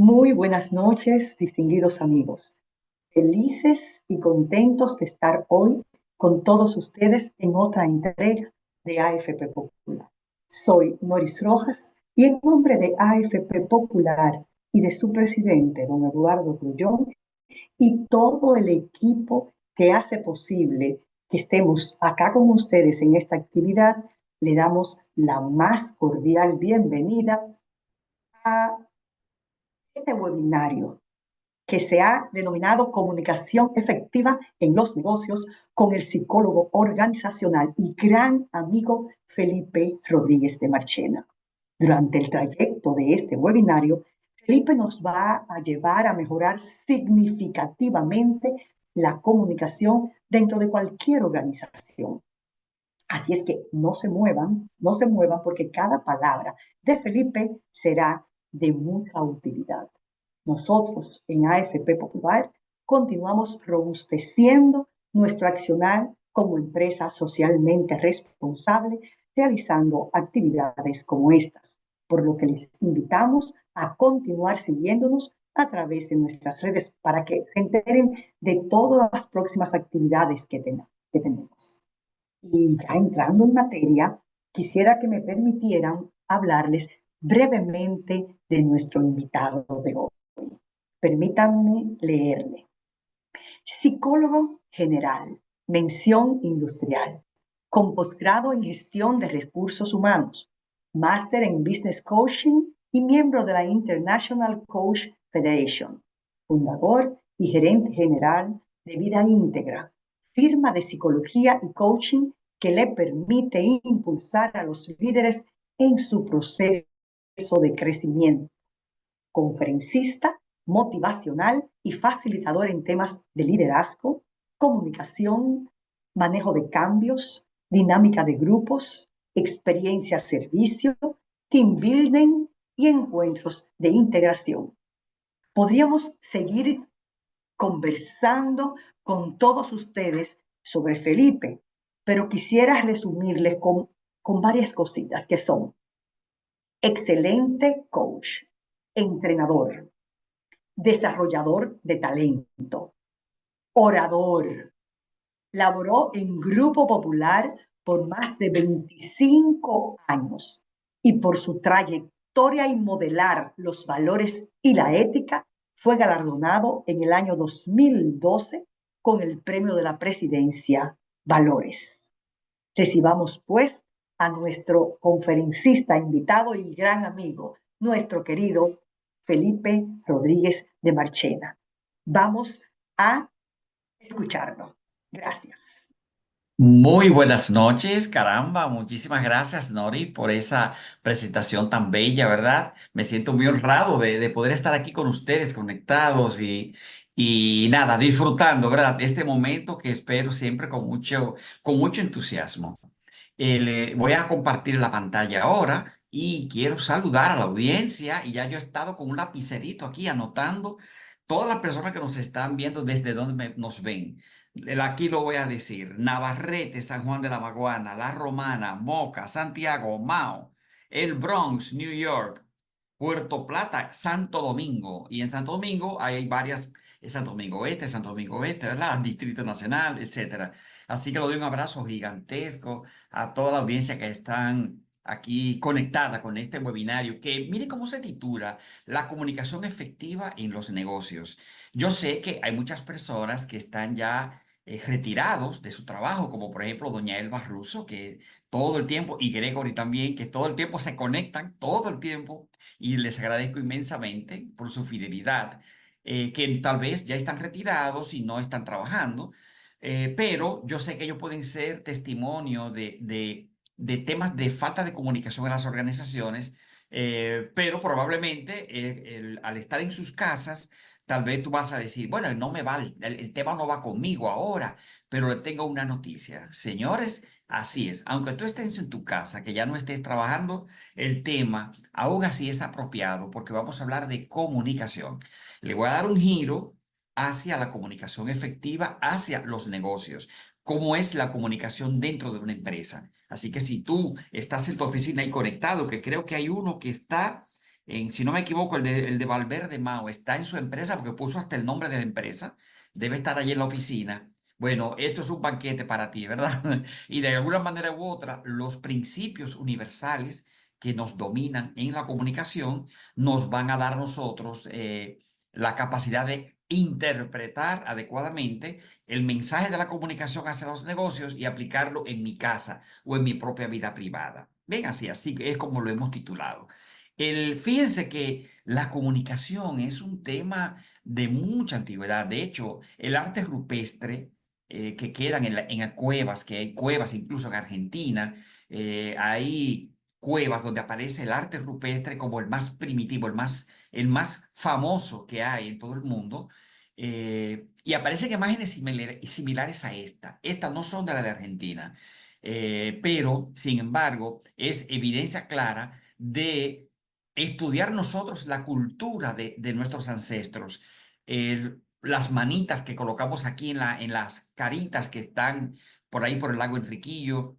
Muy buenas noches, distinguidos amigos. Felices y contentos de estar hoy con todos ustedes en otra entrega de AFP Popular. Soy Noris Rojas y en nombre de AFP Popular y de su presidente, don Eduardo Grullón, y todo el equipo que hace posible que estemos acá con ustedes en esta actividad, le damos la más cordial bienvenida a este webinario que se ha denominado Comunicación Efectiva en los Negocios con el psicólogo organizacional y gran amigo Felipe Rodríguez de Marchena. Durante el trayecto de este webinario, Felipe nos va a llevar a mejorar significativamente la comunicación dentro de cualquier organización. Así es que no se muevan porque cada palabra de Felipe será de mucha utilidad. Nosotros en AFP Popular continuamos robusteciendo nuestro accionar como empresa socialmente responsable, realizando actividades como estas, por lo que les invitamos a continuar siguiéndonos a través de nuestras redes para que se enteren de todas las próximas actividades que tenemos. Y ya entrando en materia, quisiera que me permitieran hablarles brevemente de nuestro invitado de hoy. Permítanme leerle. Psicólogo general, mención industrial, con posgrado en gestión de recursos humanos, máster en business coaching y miembro de la International Coach Federation, fundador y gerente general de Vida Íntegra, firma de psicología y coaching que le permite impulsar a los líderes en su proceso de crecimiento. Conferencista, motivacional y facilitador en temas de liderazgo, comunicación, manejo de cambios, dinámica de grupos, experiencia servicio, team building y encuentros de integración. Podríamos seguir conversando con todos ustedes sobre Felipe, pero quisiera resumirles con varias cositas que son: excelente coach, entrenador, desarrollador de talento, orador. Laboró en Grupo Popular por más de 25 años y por su trayectoria y modelar los valores y la ética fue galardonado en el año 2012 con el Premio de la Presidencia Valores. Recibamos pues a nuestro conferencista invitado y gran amigo, nuestro querido Felipe Rodríguez de Marchena. Vamos a escucharlo. Gracias. Muy buenas noches, caramba, muchísimas gracias, Nori, por esa presentación tan bella, ¿verdad? Me siento muy honrado de poder estar aquí con ustedes conectados y nada, disfrutando, ¿verdad? De este momento que espero siempre con mucho entusiasmo. Voy a compartir la pantalla ahora y quiero saludar a la audiencia y ya yo he estado con un lapicerito aquí anotando todas las personas que nos están viendo desde donde nos ven. Aquí lo voy a decir: Navarrete, San Juan de la Maguana, La Romana, Moca, Santiago, Mao, el Bronx, New York, Puerto Plata, Santo Domingo. Y en Santo Domingo hay varias, Santo Domingo Este, ¿verdad? Distrito Nacional, etcétera. Así que le doy un abrazo gigantesco a toda la audiencia que están aquí conectada con este webinario, que mire cómo se titula: La comunicación efectiva en los negocios. Yo sé que hay muchas personas que están ya retirados de su trabajo, como por ejemplo doña Elba Russo, que todo el tiempo, y Gregory también, que todo el tiempo se conectan, todo el tiempo, y les agradezco inmensamente por su fidelidad, que tal vez ya están retirados y no están trabajando, pero yo sé que ellos pueden ser testimonio de temas de falta de comunicación en las organizaciones, pero probablemente al estar en sus casas, tal vez tú vas a decir, bueno, no me va, el tema no va conmigo ahora, pero le tengo una noticia. Señores, así es. Aunque tú estés en tu casa, que ya no estés trabajando, el tema aún así es apropiado porque vamos a hablar de comunicación. Le voy a dar un giro hacia la comunicación efectiva, hacia los negocios. ¿Cómo es la comunicación dentro de una empresa? Así que si tú estás en tu oficina ahí conectado, que creo que hay uno que está si no me equivoco, el de Valverde Mao está en su empresa porque puso hasta el nombre de la empresa, debe estar allí en la oficina. Bueno, esto es un banquete para ti, ¿verdad? Y de alguna manera u otra, los principios universales que nos dominan en la comunicación nos van a dar a nosotros la capacidad de interpretar adecuadamente el mensaje de la comunicación hacia los negocios y aplicarlo en mi casa o en mi propia vida privada. Ven, así es como lo hemos titulado. Fíjense que la comunicación es un tema de mucha antigüedad. De hecho, el arte rupestre que quedan en las cuevas, que hay cuevas incluso en Argentina, hay cuevas donde aparece el arte rupestre como el más primitivo, el más famoso que hay en todo el mundo. Y aparecen imágenes similares a esta. Estas no son de la de Argentina, pero sin embargo es evidencia clara de estudiar nosotros la cultura de nuestros ancestros. Las manitas que colocamos aquí en las caritas que están por ahí por el lago Enriquillo,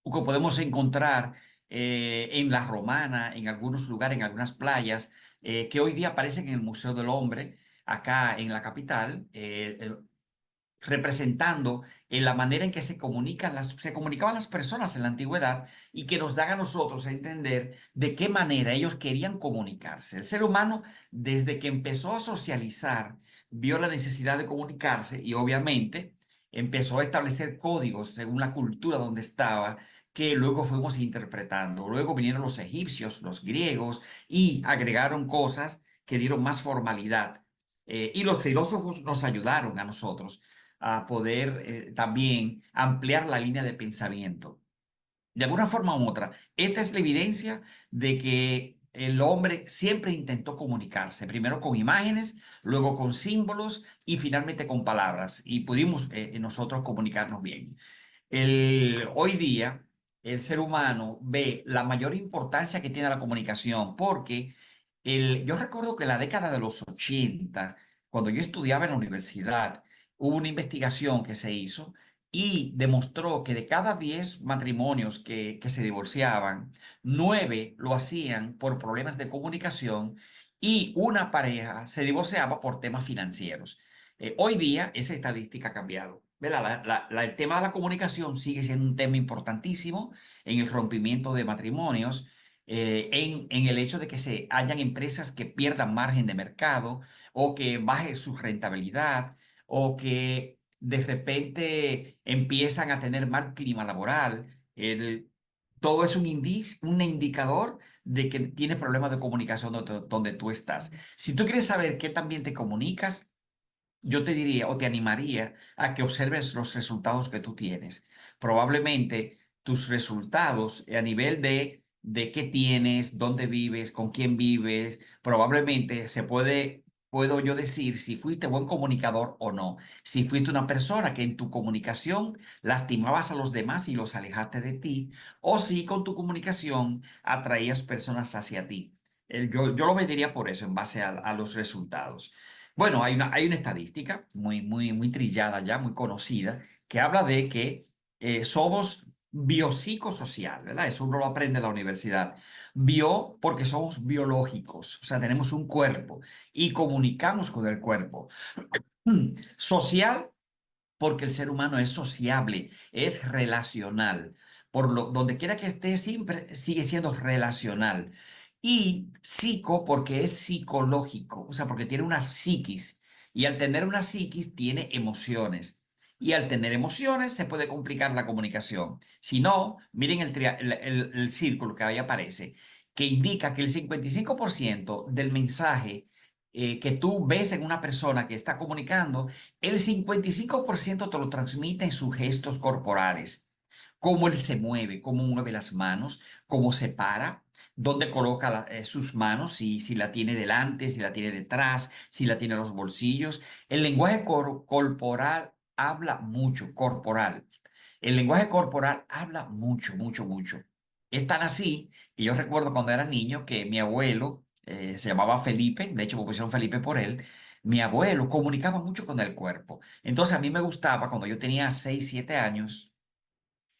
o que podemos encontrar en la Romana, en algunos lugares, en algunas playas, que hoy día aparecen en el Museo del Hombre, acá en la capital, representando en la manera en que se comunicaban las personas en la antigüedad y que nos dan a nosotros a entender de qué manera ellos querían comunicarse. El ser humano, desde que empezó a socializar, vio la necesidad de comunicarse y obviamente empezó a establecer códigos según la cultura donde estaba, que luego fuimos interpretando. Luego vinieron los egipcios, los griegos y agregaron cosas que dieron más formalidad. Y los filósofos nos ayudaron a nosotros a poder también ampliar la línea de pensamiento. De alguna forma u otra, esta es la evidencia de que el hombre siempre intentó comunicarse, primero con imágenes, luego con símbolos y finalmente con palabras, y pudimos nosotros comunicarnos bien. Hoy día, el ser humano ve la mayor importancia que tiene la comunicación porque yo recuerdo que en la década de los 80, cuando yo estudiaba en la universidad, hubo una investigación que se hizo y demostró que de cada 10 matrimonios que se divorciaban, 9 lo hacían por problemas de comunicación y una pareja se divorciaba por temas financieros. Hoy día esa estadística ha cambiado. ¿Verdad? El tema de la comunicación sigue siendo un tema importantísimo en el rompimiento de matrimonios, en el hecho de que se hayan empresas que pierdan margen de mercado o que baje su rentabilidad o que de repente empiezan a tener mal clima laboral. Todo es un indicador de que tienes problemas de comunicación donde tú estás. Si tú quieres saber qué también te comunicas, yo te diría o te animaría a que observes los resultados que tú tienes. Probablemente tus resultados a nivel de qué tienes, dónde vives, con quién vives, probablemente puedo yo decir si fuiste buen comunicador o no. Si fuiste una persona que en tu comunicación lastimabas a los demás y los alejaste de ti, o si con tu comunicación atraías personas hacia ti. Yo lo mediría por eso, en base a los resultados. Bueno, hay una estadística muy, muy, muy trillada ya, muy conocida, que habla de que somos biopsicosocial, ¿verdad? Eso uno lo aprende en la universidad. Bio, porque somos biológicos, o sea, tenemos un cuerpo y comunicamos con el cuerpo. Social, porque el ser humano es sociable, es relacional. Donde quiera que esté, siempre sigue siendo relacional. Y psico, porque es psicológico, o sea, porque tiene una psiquis. Y al tener una psiquis, tiene emociones. Y al tener emociones, se puede complicar la comunicación. Si no, miren el círculo que ahí aparece, que indica que el 55% del mensaje que tú ves en una persona que está comunicando, el 55% te lo transmite en sus gestos corporales. Cómo él se mueve, cómo mueve las manos, cómo se para, dónde coloca sus manos, si la tiene delante, si la tiene detrás, si la tiene en los bolsillos. El lenguaje corporal habla mucho, corporal. El lenguaje corporal habla mucho, mucho, mucho. Es tan así que yo recuerdo cuando era niño que mi abuelo, se llamaba Felipe, de hecho me pusieron Felipe por él, mi abuelo comunicaba mucho con el cuerpo. Entonces a mí me gustaba cuando yo tenía 6 7 años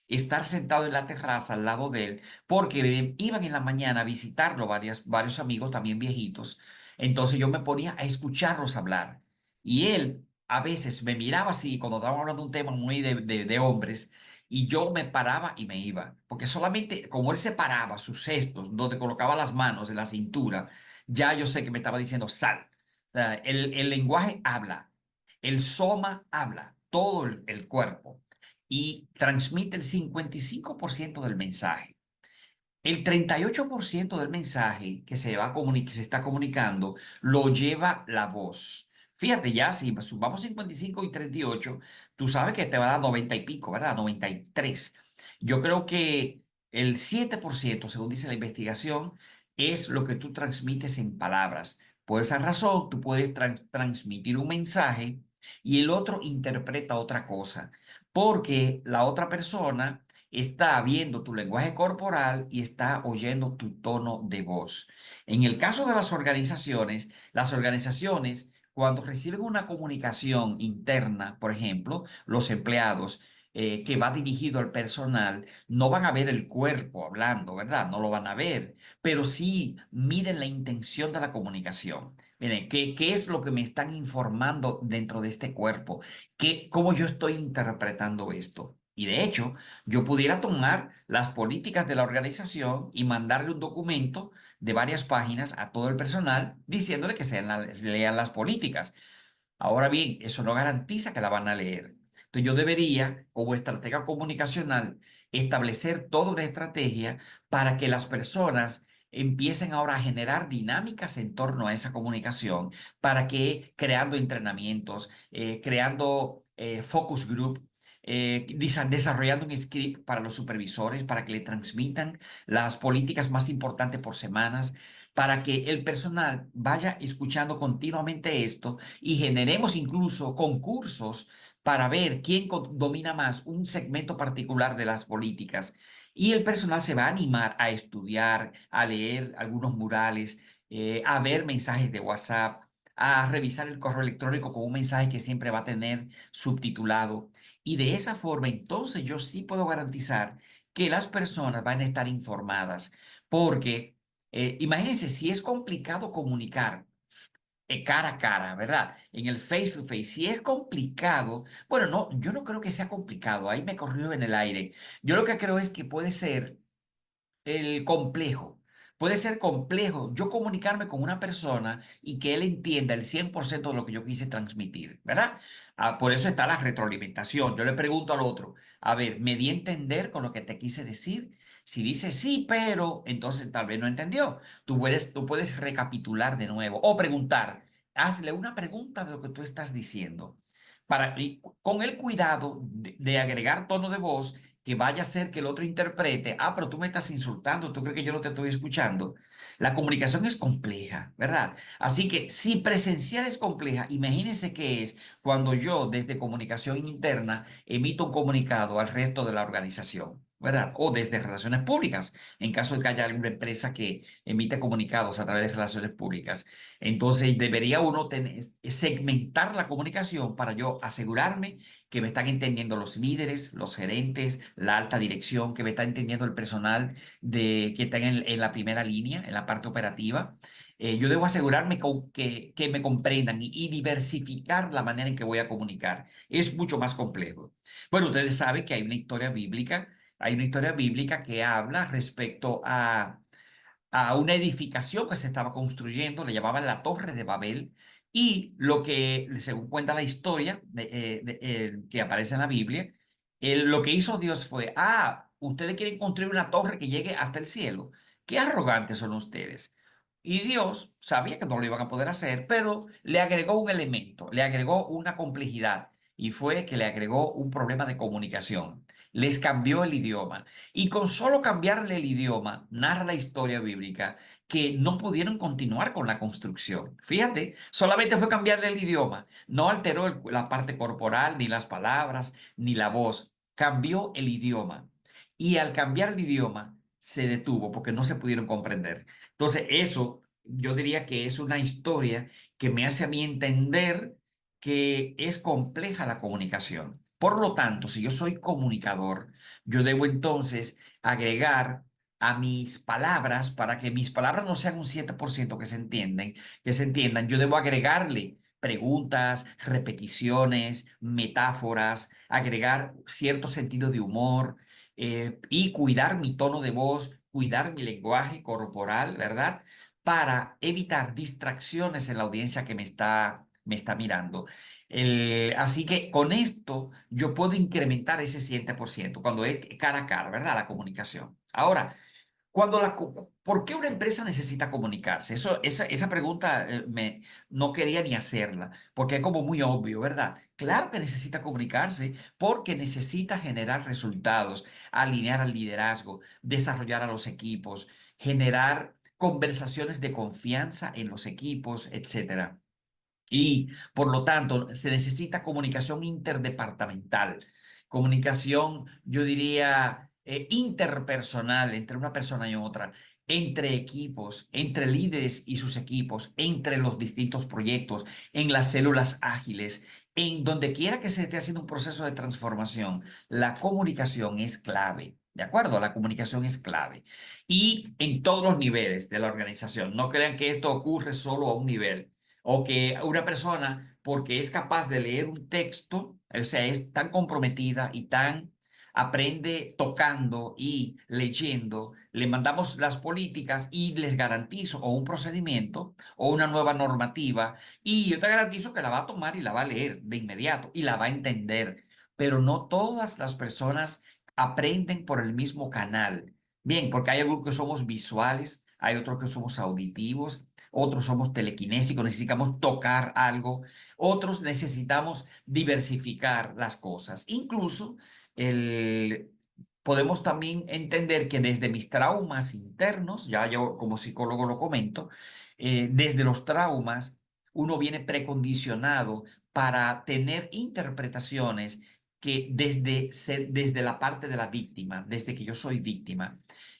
estar sentado en la terraza al lado de él, porque iban en la mañana a visitarlo varios amigos también viejitos. Entonces yo me ponía a escucharlos hablar y él a veces me miraba así cuando estábamos hablando de un tema muy de hombres y yo me paraba y me iba, porque solamente como él se paraba sus gestos, donde colocaba las manos en la cintura, ya yo sé que me estaba diciendo sal. O sea, el lenguaje habla, el soma habla, todo el cuerpo y transmite el 55% del mensaje. El 38% del mensaje que se está comunicando lo lleva la voz. Fíjate ya, si sumamos 55 y 38, tú sabes que te va a dar 90 y pico, ¿verdad? 93. Yo creo que el 7%, según dice la investigación, es lo que tú transmites en palabras. Por esa razón, tú puedes transmitir un mensaje y el otro interpreta otra cosa, porque la otra persona está viendo tu lenguaje corporal y está oyendo tu tono de voz. En el caso de las organizaciones, cuando reciben una comunicación interna, por ejemplo, los empleados, que va dirigido al personal, no van a ver el cuerpo hablando, ¿verdad? No lo van a ver, pero sí miren la intención de la comunicación. Miren, ¿qué es lo que me están informando dentro de este cuerpo? ¿Cómo yo estoy interpretando esto? Y de hecho, yo pudiera tomar las políticas de la organización y mandarle un documento de varias páginas a todo el personal diciéndole que lean las políticas. Ahora bien, eso no garantiza que la van a leer. Entonces yo debería, como estratega comunicacional, establecer toda una estrategia para que las personas empiecen ahora a generar dinámicas en torno a esa comunicación, para que creando entrenamientos, creando focus group, desarrollando un script para los supervisores, para que le transmitan las políticas más importantes por semanas, para que el personal vaya escuchando continuamente esto y generemos incluso concursos para ver quién domina más un segmento particular de las políticas. Y el personal se va a animar a estudiar, a leer algunos murales, a ver mensajes de WhatsApp, a revisar el correo electrónico con un mensaje que siempre va a tener subtitulado. Y de esa forma, entonces yo sí puedo garantizar que las personas van a estar informadas, porque imagínense si es complicado comunicar cara a cara, ¿verdad? En el face to face, si es complicado, bueno, no, yo no creo que sea complicado, ahí me corrió en el aire. Yo lo que creo es que puede ser el complejo. Puede ser complejo yo comunicarme con una persona y que él entienda el 100% de lo que yo quise transmitir, ¿verdad? Por eso está la retroalimentación. Yo le pregunto al otro, a ver, ¿me di a entender con lo que te quise decir? Si dice sí, pero entonces tal vez no entendió. Tú puedes recapitular de nuevo o preguntar, hazle una pregunta de lo que tú estás diciendo. Y con el cuidado de agregar tono de voz que vaya a ser que el otro interprete, pero tú me estás insultando, tú crees que yo no te estoy escuchando. La comunicación es compleja, ¿verdad? Así que si presencial es compleja, imagínense qué es cuando yo desde comunicación interna emito un comunicado al resto de la organización, ¿verdad? O desde relaciones públicas, en caso de que haya alguna empresa que emite comunicados a través de relaciones públicas. Entonces debería uno segmentar la comunicación para yo asegurarme que me están entendiendo los líderes, los gerentes, la alta dirección, que me está entendiendo el personal que está en la primera línea, en la parte operativa. Yo debo asegurarme que me comprendan y diversificar la manera en que voy a comunicar. Es mucho más complejo. Bueno, ustedes saben que hay una historia bíblica que habla respecto a una edificación que se estaba construyendo, le llamaban la Torre de Babel, y lo que, según cuenta la historia que aparece en la Biblia, lo que hizo Dios fue, ustedes quieren construir una torre que llegue hasta el cielo. Qué arrogantes son ustedes. Y Dios sabía que no lo iban a poder hacer, pero le agregó un elemento, le agregó una complejidad, y fue que le agregó un problema de comunicación. Les cambió el idioma. Y con solo cambiarle el idioma, narra la historia bíblica que no pudieron continuar con la construcción. Fíjate, solamente fue cambiarle el idioma. No alteró la parte corporal, ni las palabras, ni la voz. Cambió el idioma. Y al cambiar el idioma, se detuvo porque no se pudieron comprender. Entonces, eso yo diría que es una historia que me hace a mí entender que es compleja la comunicación. Por lo tanto, si yo soy comunicador, yo debo entonces agregar a mis palabras, para que mis palabras no sean un 7% que se entiendan, yo debo agregarle preguntas, repeticiones, metáforas, agregar cierto sentido de humor, y cuidar mi tono de voz, cuidar mi lenguaje corporal, ¿verdad? Para evitar distracciones en la audiencia que me está mirando. Así que con esto yo puedo incrementar ese 7% cuando es cara a cara, ¿verdad? La comunicación. Ahora, ¿por qué una empresa necesita comunicarse? Esa pregunta no quería ni hacerla, porque es como muy obvio, ¿verdad? Claro que necesita comunicarse porque necesita generar resultados, alinear al liderazgo, desarrollar a los equipos, generar conversaciones de confianza en los equipos, etcétera. Y por lo tanto, se necesita comunicación interdepartamental, comunicación, yo diría, interpersonal entre una persona y otra, entre equipos, entre líderes y sus equipos, entre los distintos proyectos, en las células ágiles, en donde quiera que se esté haciendo un proceso de transformación. La comunicación es clave. ¿De acuerdo? La comunicación es clave. Y en todos los niveles de la organización. No crean que esto ocurre solo a un nivel o que una persona, porque es capaz de leer un texto, o sea, es tan comprometida y tan aprende tocando y leyendo, le mandamos las políticas y les garantizo o un procedimiento o una nueva normativa y yo te garantizo que la va a tomar y la va a leer de inmediato y la va a entender. Pero no todas las personas aprenden por el mismo canal. Bien, porque hay algunos que somos visuales, hay otros que somos auditivos, otros somos telequinésicos, necesitamos tocar algo, otros necesitamos diversificar las cosas. Incluso el, podemos también entender que desde mis traumas internos, ya yo como psicólogo lo comento, desde los traumas uno viene precondicionado para tener interpretaciones que desde la parte de la víctima, desde que yo soy víctima.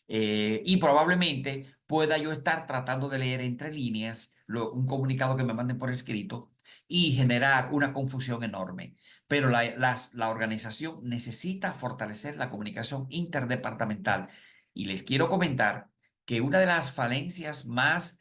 Y probablemente pueda yo estar tratando de leer entre líneas un comunicado que me manden por escrito y generar una confusión enorme. Pero la organización necesita fortalecer la comunicación interdepartamental. Y les quiero comentar que una de las falencias más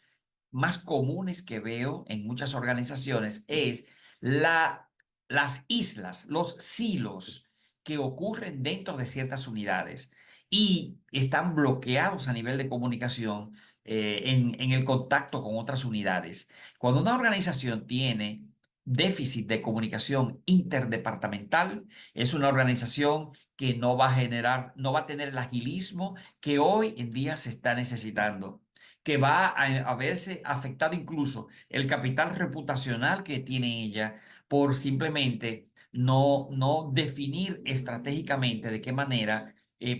comunes que veo en muchas organizaciones es las islas, los silos que ocurren dentro de ciertas unidades y están bloqueados a nivel de comunicación, en el contacto con otras unidades. Cuando una organización tiene déficit de comunicación interdepartamental, es una organización que no va a generar, no va a tener el agilismo que hoy en día se está necesitando, que va a verse afectado incluso el capital reputacional que tiene ella por simplemente no definir estratégicamente de qué manera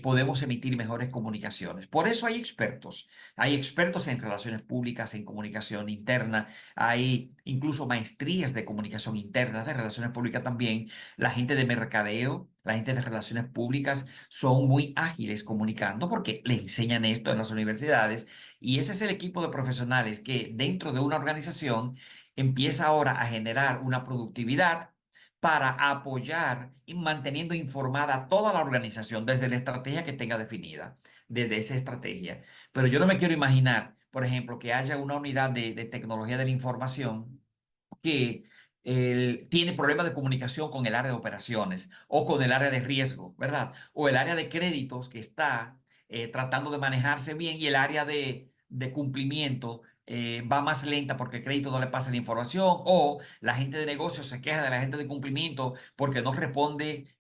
podemos emitir mejores comunicaciones. Por eso hay expertos en relaciones públicas, en comunicación interna, hay incluso maestrías de comunicación interna, de relaciones públicas también. La gente de mercadeo, la gente de relaciones públicas son muy ágiles comunicando porque le enseñan esto en las universidades y ese es el equipo de profesionales que dentro de una organización empieza ahora a generar una productividad para apoyar y manteniendo informada a toda la organización desde la estrategia que tenga definida, desde esa estrategia. Pero yo no me quiero imaginar, por ejemplo, que haya una unidad de tecnología de la información que tiene problemas de comunicación con el área de operaciones o con el área de riesgo, ¿verdad? O el área de créditos que está tratando de manejarse bien y el área de cumplimiento va más lenta porque el crédito no le pasa la información o la gente de negocios se queja de la gente de cumplimiento porque no responde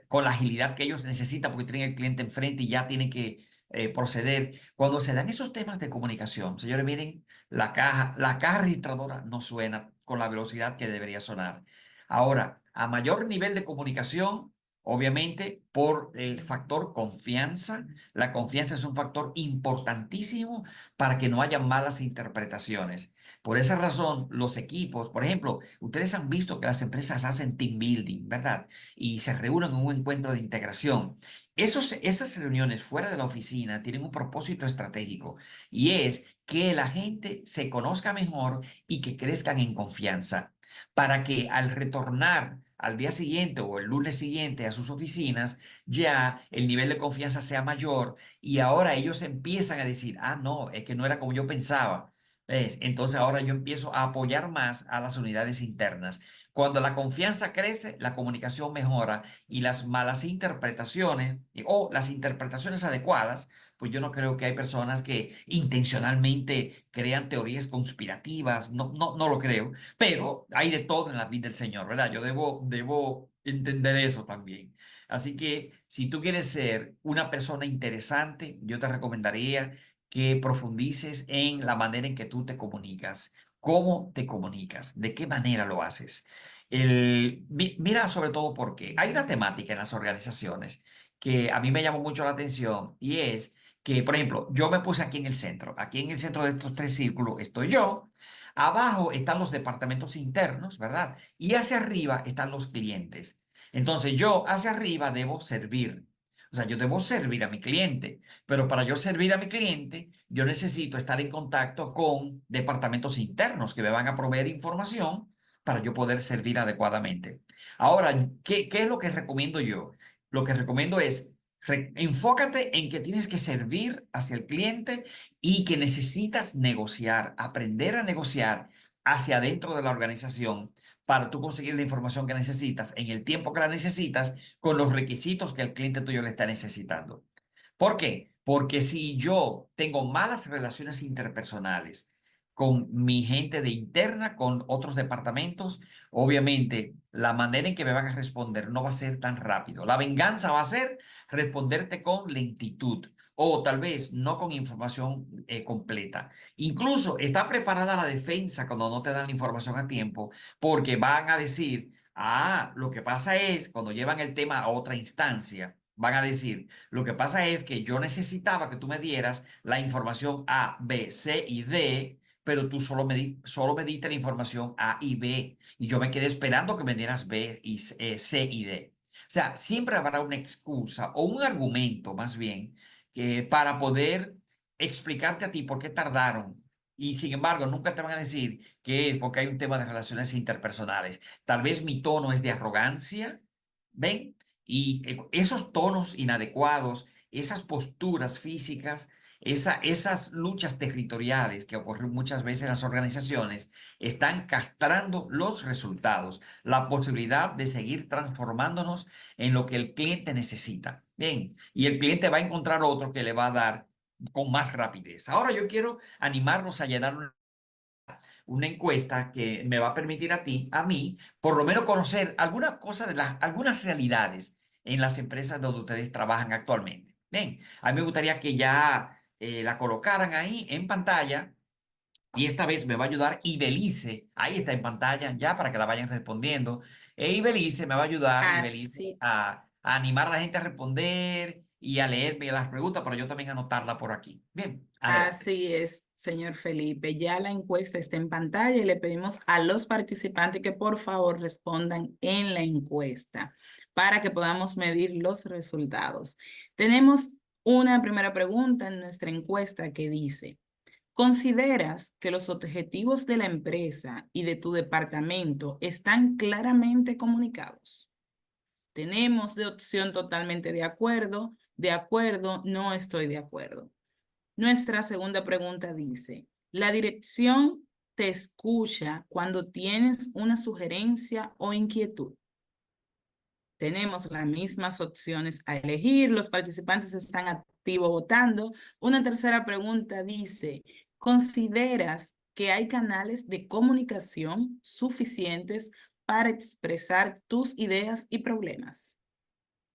con la agilidad que ellos necesitan porque tienen el cliente enfrente y ya tienen que proceder. Cuando se dan esos temas de comunicación, señores, miren, la caja registradora no suena con la velocidad que debería sonar. Ahora, a mayor nivel de comunicación, obviamente, por el factor confianza, la confianza es un factor importantísimo para que no haya malas interpretaciones. Por esa razón, los equipos, por ejemplo, ustedes han visto que las empresas hacen team building, ¿verdad? Y se reúnen en un encuentro de integración. Esas reuniones fuera de la oficina tienen un propósito estratégico y es que la gente se conozca mejor y que crezcan en confianza para que al retornar al día siguiente o el lunes siguiente a sus oficinas, ya el nivel de confianza sea mayor y ahora ellos empiezan a decir, ah, no, es que no era como yo pensaba. ¿Ves? Entonces ahora yo empiezo a apoyar más a las unidades internas. Cuando la confianza crece, la comunicación mejora y las malas interpretaciones o las interpretaciones adecuadas, pues yo no creo que hay personas que intencionalmente crean teorías conspirativas, no lo creo, pero hay de todo en la vida del Señor, ¿verdad? Yo debo entender eso también. Así que si tú quieres ser una persona interesante, yo te recomendaría que profundices en la manera en que tú te comunicas. ¿Cómo te comunicas? ¿De qué manera lo haces? Mira sobre todo porque hay una temática en las organizaciones que a mí me llamó mucho la atención y es que, por ejemplo, yo me puse aquí en el centro de estos tres círculos estoy yo, abajo están los departamentos internos, ¿verdad? Y hacia arriba están los clientes. Entonces yo hacia arriba debo servir. O sea, yo debo servir a mi cliente, pero para yo servir a mi cliente, yo necesito estar en contacto con departamentos internos que me van a proveer información para yo poder servir adecuadamente. Ahora, ¿qué es lo que recomiendo yo? Lo que recomiendo es enfócate en que tienes que servir hacia el cliente y que necesitas negociar, aprender a negociar hacia adentro de la organización para tú conseguir la información que necesitas en el tiempo que la necesitas con los requisitos que el cliente tuyo le está necesitando. ¿Por qué? Porque si yo tengo malas relaciones interpersonales con mi gente de interna, con otros departamentos, obviamente la manera en que me van a responder no va a ser tan rápido. La venganza va a ser responderte con lentitud o tal vez no con información completa. Incluso está preparada la defensa cuando no te dan la información a tiempo porque van a decir, ah, lo que pasa es cuando llevan el tema a otra instancia. Van a decir, lo que pasa es que yo necesitaba que tú me dieras la información A, B, C y D, pero tú solo me diste la información A y B, y yo me quedé esperando que me dieras B y C y D. O sea, siempre habrá una excusa o un argumento más bien para poder explicarte a ti por qué tardaron. Y sin embargo, nunca te van a decir que es porque hay un tema de relaciones interpersonales. Tal vez mi tono es de arrogancia, ¿ven? Y esos tonos inadecuados, esas posturas físicas, esas luchas territoriales que ocurren muchas veces en las organizaciones, están castrando los resultados, la posibilidad de seguir transformándonos en lo que el cliente necesita. Bien, y el cliente va a encontrar otro que le va a dar con más rapidez. Ahora yo quiero animarnos a llenar una encuesta que me va a permitir a mí, por lo menos conocer alguna cosa de algunas realidades en las empresas donde ustedes trabajan actualmente. Bien, a mí me gustaría que ya la colocaran ahí en pantalla y esta vez me va a ayudar Ibelice. Ahí está en pantalla ya para que la vayan respondiendo. Ibelice me va a ayudar, Ibelice, Así, a animar a la gente a responder y a leerme las preguntas, pero yo también anotarla por aquí. Bien, adelante. así es, señor Felipe. Ya la encuesta está en pantalla y le pedimos a los participantes que por favor respondan en la encuesta para que podamos medir los resultados. Tenemos una primera pregunta en nuestra encuesta que dice, ¿consideras que los objetivos de la empresa y de tu departamento están claramente comunicados? Tenemos de opción totalmente de acuerdo, no estoy de acuerdo. Nuestra segunda pregunta dice, ¿la dirección te escucha cuando tienes una sugerencia o inquietud? Tenemos las mismas opciones a elegir, los participantes están activos votando. Una tercera pregunta dice, ¿consideras que hay canales de comunicación suficientes para expresar tus ideas y problemas?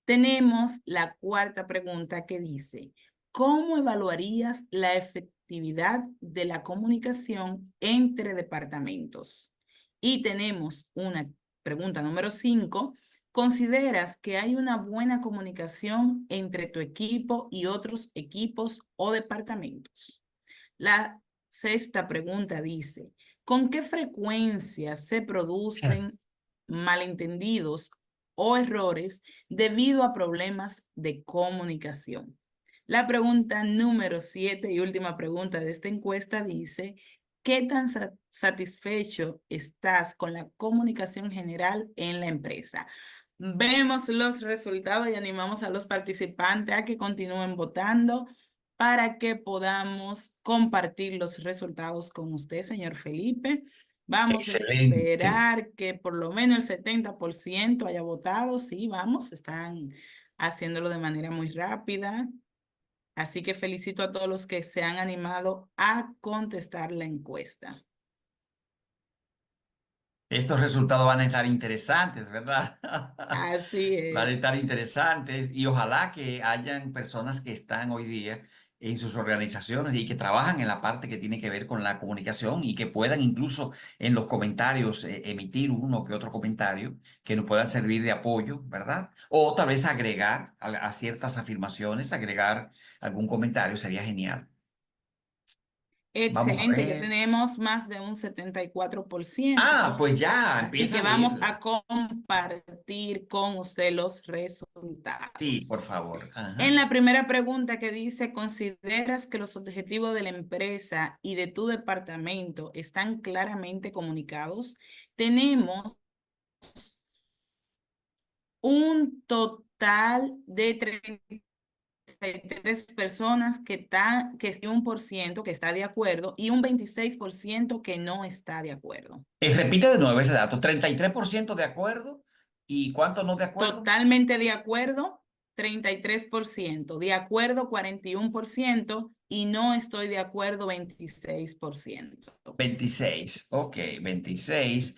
Tenemos la cuarta pregunta que dice, ¿cómo evaluarías la efectividad de la comunicación entre departamentos? Y tenemos una pregunta número 5. ¿Consideras que hay una buena comunicación entre tu equipo y otros equipos o departamentos? La sexta pregunta dice, ¿con qué frecuencia se producen malentendidos o errores debido a problemas de comunicación? La pregunta número 7 y última pregunta de esta encuesta dice, ¿Qué tan satisfecho estás con la comunicación general en la empresa? Vemos los resultados y animamos a los participantes a que continúen votando para que podamos compartir los resultados con usted, señor Felipe. Vamos a Excelente. esperar que por lo menos el 70% haya votado. Sí, vamos, están haciéndolo de manera muy rápida. Así que felicito a todos los que se han animado a contestar la encuesta. Estos resultados van a estar interesantes, ¿verdad? Así Van a es. estar interesantes y ojalá que hayan personas que están hoy día en sus organizaciones y que trabajan en la parte que tiene que ver con la comunicación y que puedan incluso en los comentarios emitir uno que otro comentario que nos puedan servir de apoyo, ¿verdad? O tal vez agregar a ciertas afirmaciones, agregar algún comentario, sería genial. Vamos a Excelente, ya ver. tenemos más de un 74%. Pues ya, Así empieza que a vamos a leerla. compartir con usted los Sí, resultados. por favor. En Ajá. la primera pregunta que dice, ¿consideras que los objetivos de la empresa y de tu departamento están claramente comunicados? Tenemos un total de 33 personas que es 1% que está de acuerdo y un 26% que no está de acuerdo. Repite de nuevo ese dato, 33% de acuerdo y ¿cuánto no de acuerdo? Totalmente de acuerdo, 33%, de acuerdo 41% y no estoy de acuerdo 26%. 26, ok, 26.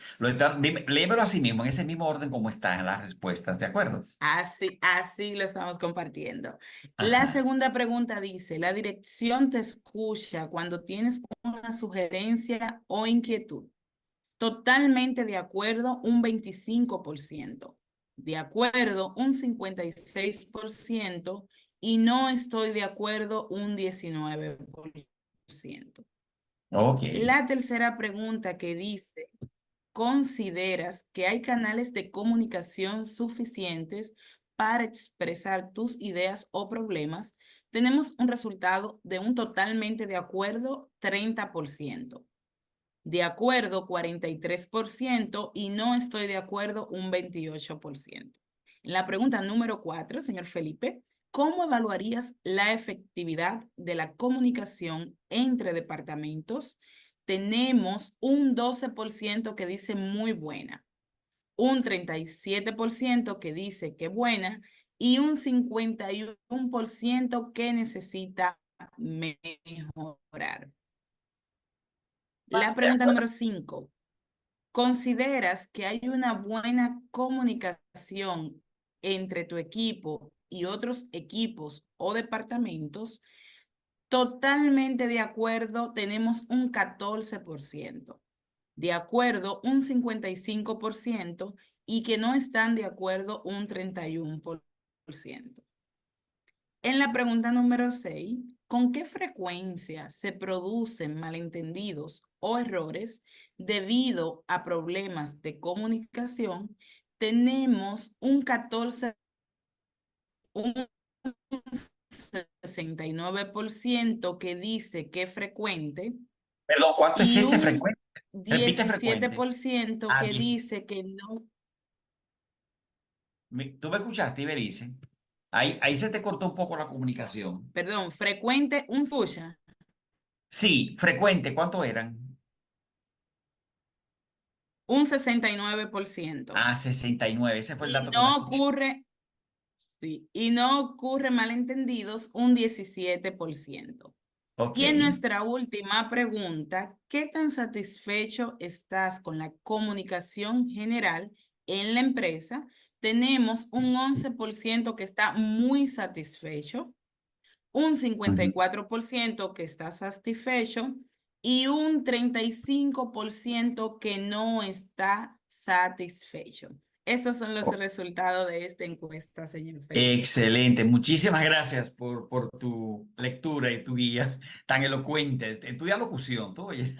Léemelo así mismo, en ese mismo orden como están en las respuestas, ¿de acuerdo? Así lo estamos compartiendo. La Ajá. segunda pregunta dice, ¿la dirección te escucha cuando tienes una sugerencia o inquietud? Totalmente de acuerdo, un 25%. De acuerdo, un 56%. Y no estoy de acuerdo, un 19%. Ok. La tercera pregunta que dice, ¿consideras que hay canales de comunicación suficientes para expresar tus ideas o problemas? Tenemos un resultado de un totalmente de acuerdo, 30%. De acuerdo, 43% y no estoy de acuerdo, un 28%. En la pregunta número 4, señor Felipe, ¿cómo evaluarías la efectividad de la comunicación entre departamentos? Tenemos un 12% que dice muy buena, un 37% que dice que buena y un 51% que necesita mejorar. La De pregunta acuerdo. número 5. ¿Consideras que hay una buena comunicación entre tu equipo y otros equipos o departamentos? Totalmente de acuerdo, tenemos un 14%. De acuerdo, un 55% y que no están de acuerdo, un 31%. En la pregunta número 6, ¿con qué frecuencia se producen malentendidos o errores debido a problemas de comunicación? Tenemos un 14, un 69% que dice que es frecuente Perdón, ¿cuánto es y ese un frecuente? Repite frecuente. 17% Ah, que 10. dice que no. ¿Tú me escuchaste, Iberice? Ahí se te cortó un poco la comunicación. Perdón, frecuente, un escucha, Sí, frecuente, ¿cuánto eran? un 69%. 69, ese fue el Y dato que no no escuché. ocurre, sí, y no ocurre malentendidos, un 17%. Ok. Y en nuestra última pregunta, ¿qué tan satisfecho estás con la comunicación general en la empresa? Tenemos un 11% que está muy satisfecho, un Ujú. 54% que está satisfecho y un 35% que no está satisfecho. Estos son los resultados de esta encuesta, señor Felipe. Excelente, muchísimas gracias por tu lectura y tu guía tan elocuente. Estudia locución, tú, oye,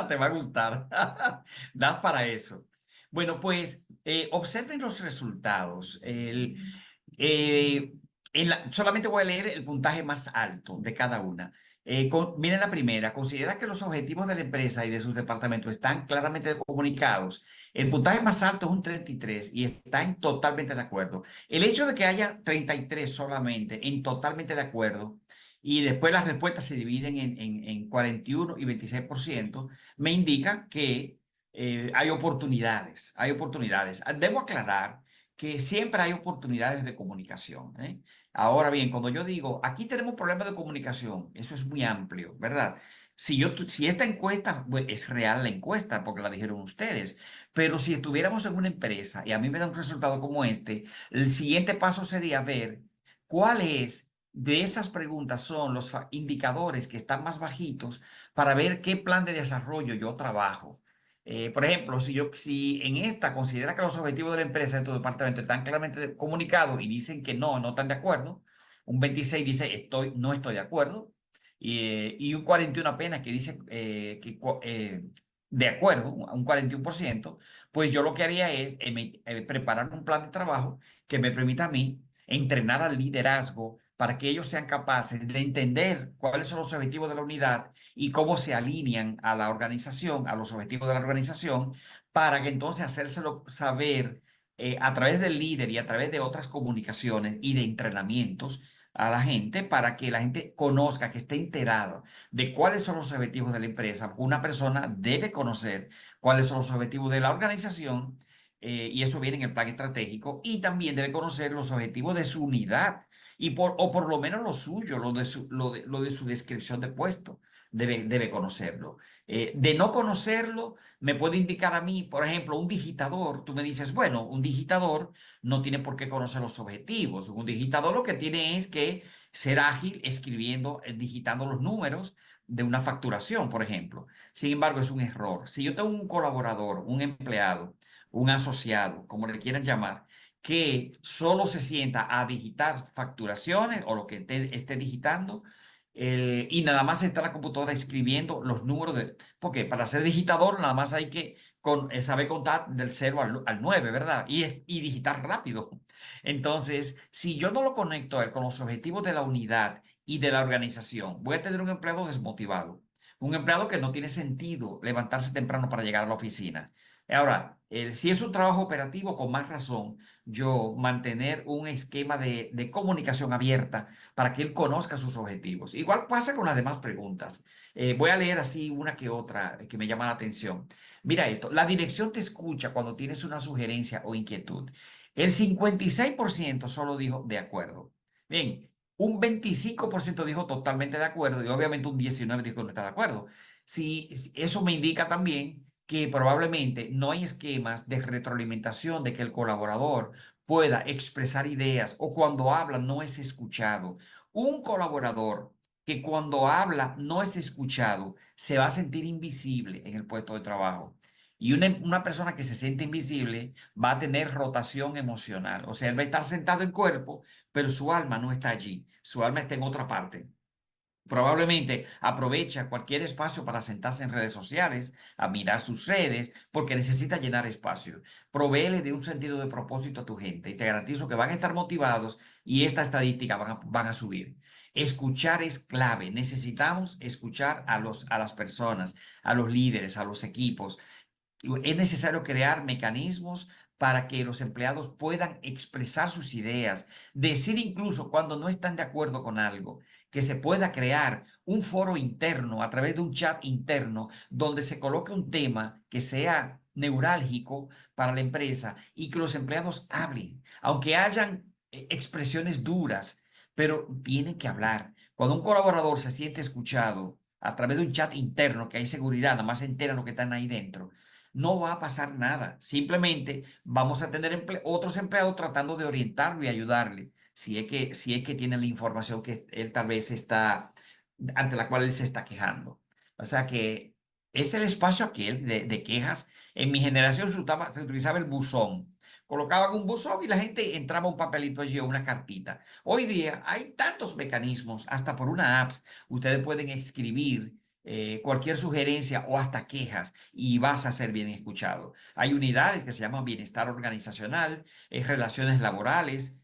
te va a gustar. Das para eso. Bueno, pues observen los resultados. Eh, solamente voy a leer el puntaje más alto de cada una. Miren la primera, considera que los objetivos de la empresa y de sus departamentos están claramente comunicados. El puntaje más alto es un 33 y están totalmente de acuerdo. El hecho de que haya 33 solamente en totalmente de acuerdo y después las respuestas se dividen en 41 y 26%, me indica que hay oportunidades, hay oportunidades. Debo aclarar que siempre hay oportunidades de comunicación, ¿eh? Ahora bien, cuando yo digo, aquí tenemos problemas de comunicación, eso es muy amplio, ¿verdad? Si esta encuesta, pues, es real la encuesta, porque la dijeron ustedes, pero si estuviéramos en una empresa y a mí me da un resultado como este, el siguiente paso sería ver cuáles de esas preguntas son los indicadores que están más bajitos para ver qué plan de desarrollo yo trabajo. Por ejemplo, si en esta considera que los objetivos de la empresa de tu departamento están claramente comunicados y dicen que no están de acuerdo, un 26 dice no estoy de acuerdo, y un 41 apenas que dice de acuerdo, un 41%, pues yo lo que haría es preparar un plan de trabajo que me permita a mí entrenar al liderazgo para que ellos sean capaces de entender cuáles son los objetivos de la unidad y cómo se alinean a la organización, a los objetivos de la organización, para que entonces hacérselo saber a través del líder y a través de otras comunicaciones y de entrenamientos a la gente para que la gente conozca, que esté enterado de cuáles son los objetivos de la empresa. Una persona debe conocer cuáles son los objetivos de la organización, y eso viene en el plan estratégico, y también debe conocer los objetivos de su unidad o por lo menos lo suyo, lo de su descripción de puesto. Debe conocerlo. De no conocerlo, me puede indicar a mí, por ejemplo, un digitador. Tú me dices, bueno, un digitador no tiene por qué conocer los objetivos. Un digitador lo que tiene es que ser ágil escribiendo, digitando los números de una facturación, por ejemplo. Sin embargo, es un error. Si yo tengo un colaborador, un empleado, un asociado, como le quieran llamar, que solo se sienta a digitar facturaciones o lo que esté digitando, y nada más está en la computadora escribiendo los números porque para ser digitador nada más hay que saber contar del 0 al 9, ¿verdad? Y digitar rápido. Entonces, si yo no lo conecto a él con los objetivos de la unidad y de la organización, voy a tener un empleado desmotivado, un empleado que no tiene sentido levantarse temprano para llegar a la oficina. Ahora, si es un trabajo operativo, con más razón, yo mantener un esquema de comunicación abierta para que él conozca sus objetivos. Igual pasa con las demás preguntas. Voy a leer así una que otra que me llama la atención. Mira esto, la dirección te escucha cuando tienes una sugerencia o inquietud. El 56% solo dijo de acuerdo. Bien, un 25% dijo totalmente de acuerdo y obviamente un 19% dijo que no está de acuerdo. Si eso me indica también que probablemente no hay esquemas de retroalimentación de que el colaborador pueda expresar ideas o cuando habla no es escuchado. Un colaborador que cuando habla no es escuchado se va a sentir invisible en el puesto de trabajo. Y una persona que se siente invisible va a tener rotación emocional. O sea, él va a estar sentado en cuerpo, pero su alma no está allí. Su alma está en otra parte. Probablemente aprovecha cualquier espacio para sentarse en redes sociales, a mirar sus redes, porque necesita llenar espacio. Provéele de un sentido de propósito a tu gente y te garantizo que van a estar motivados y esta estadística van a subir. Escuchar es clave. Necesitamos escuchar a las personas, a los líderes, a los equipos. Es necesario crear mecanismos para que los empleados puedan expresar sus ideas, decir incluso cuando no están de acuerdo con algo, que se pueda crear un foro interno a través de un chat interno donde se coloque un tema que sea neurálgico para la empresa y que los empleados hablen, aunque hayan expresiones duras, pero tienen que hablar. Cuando un colaborador se siente escuchado a través de un chat interno, que hay seguridad, nada más se enteran lo que están ahí dentro, no va a pasar nada. Simplemente vamos a tener otros empleados tratando de orientarlo y ayudarle. Si es que tienen la información que él tal vez está, ante la cual él se está quejando. O sea que es el espacio aquel de quejas. En mi generación se utilizaba el buzón. Colocaban un buzón y la gente entraba un papelito allí o una cartita. Hoy día hay tantos mecanismos, hasta por una app, ustedes pueden escribir cualquier sugerencia o hasta quejas y vas a ser bien escuchado. Hay unidades que se llaman bienestar organizacional, relaciones laborales,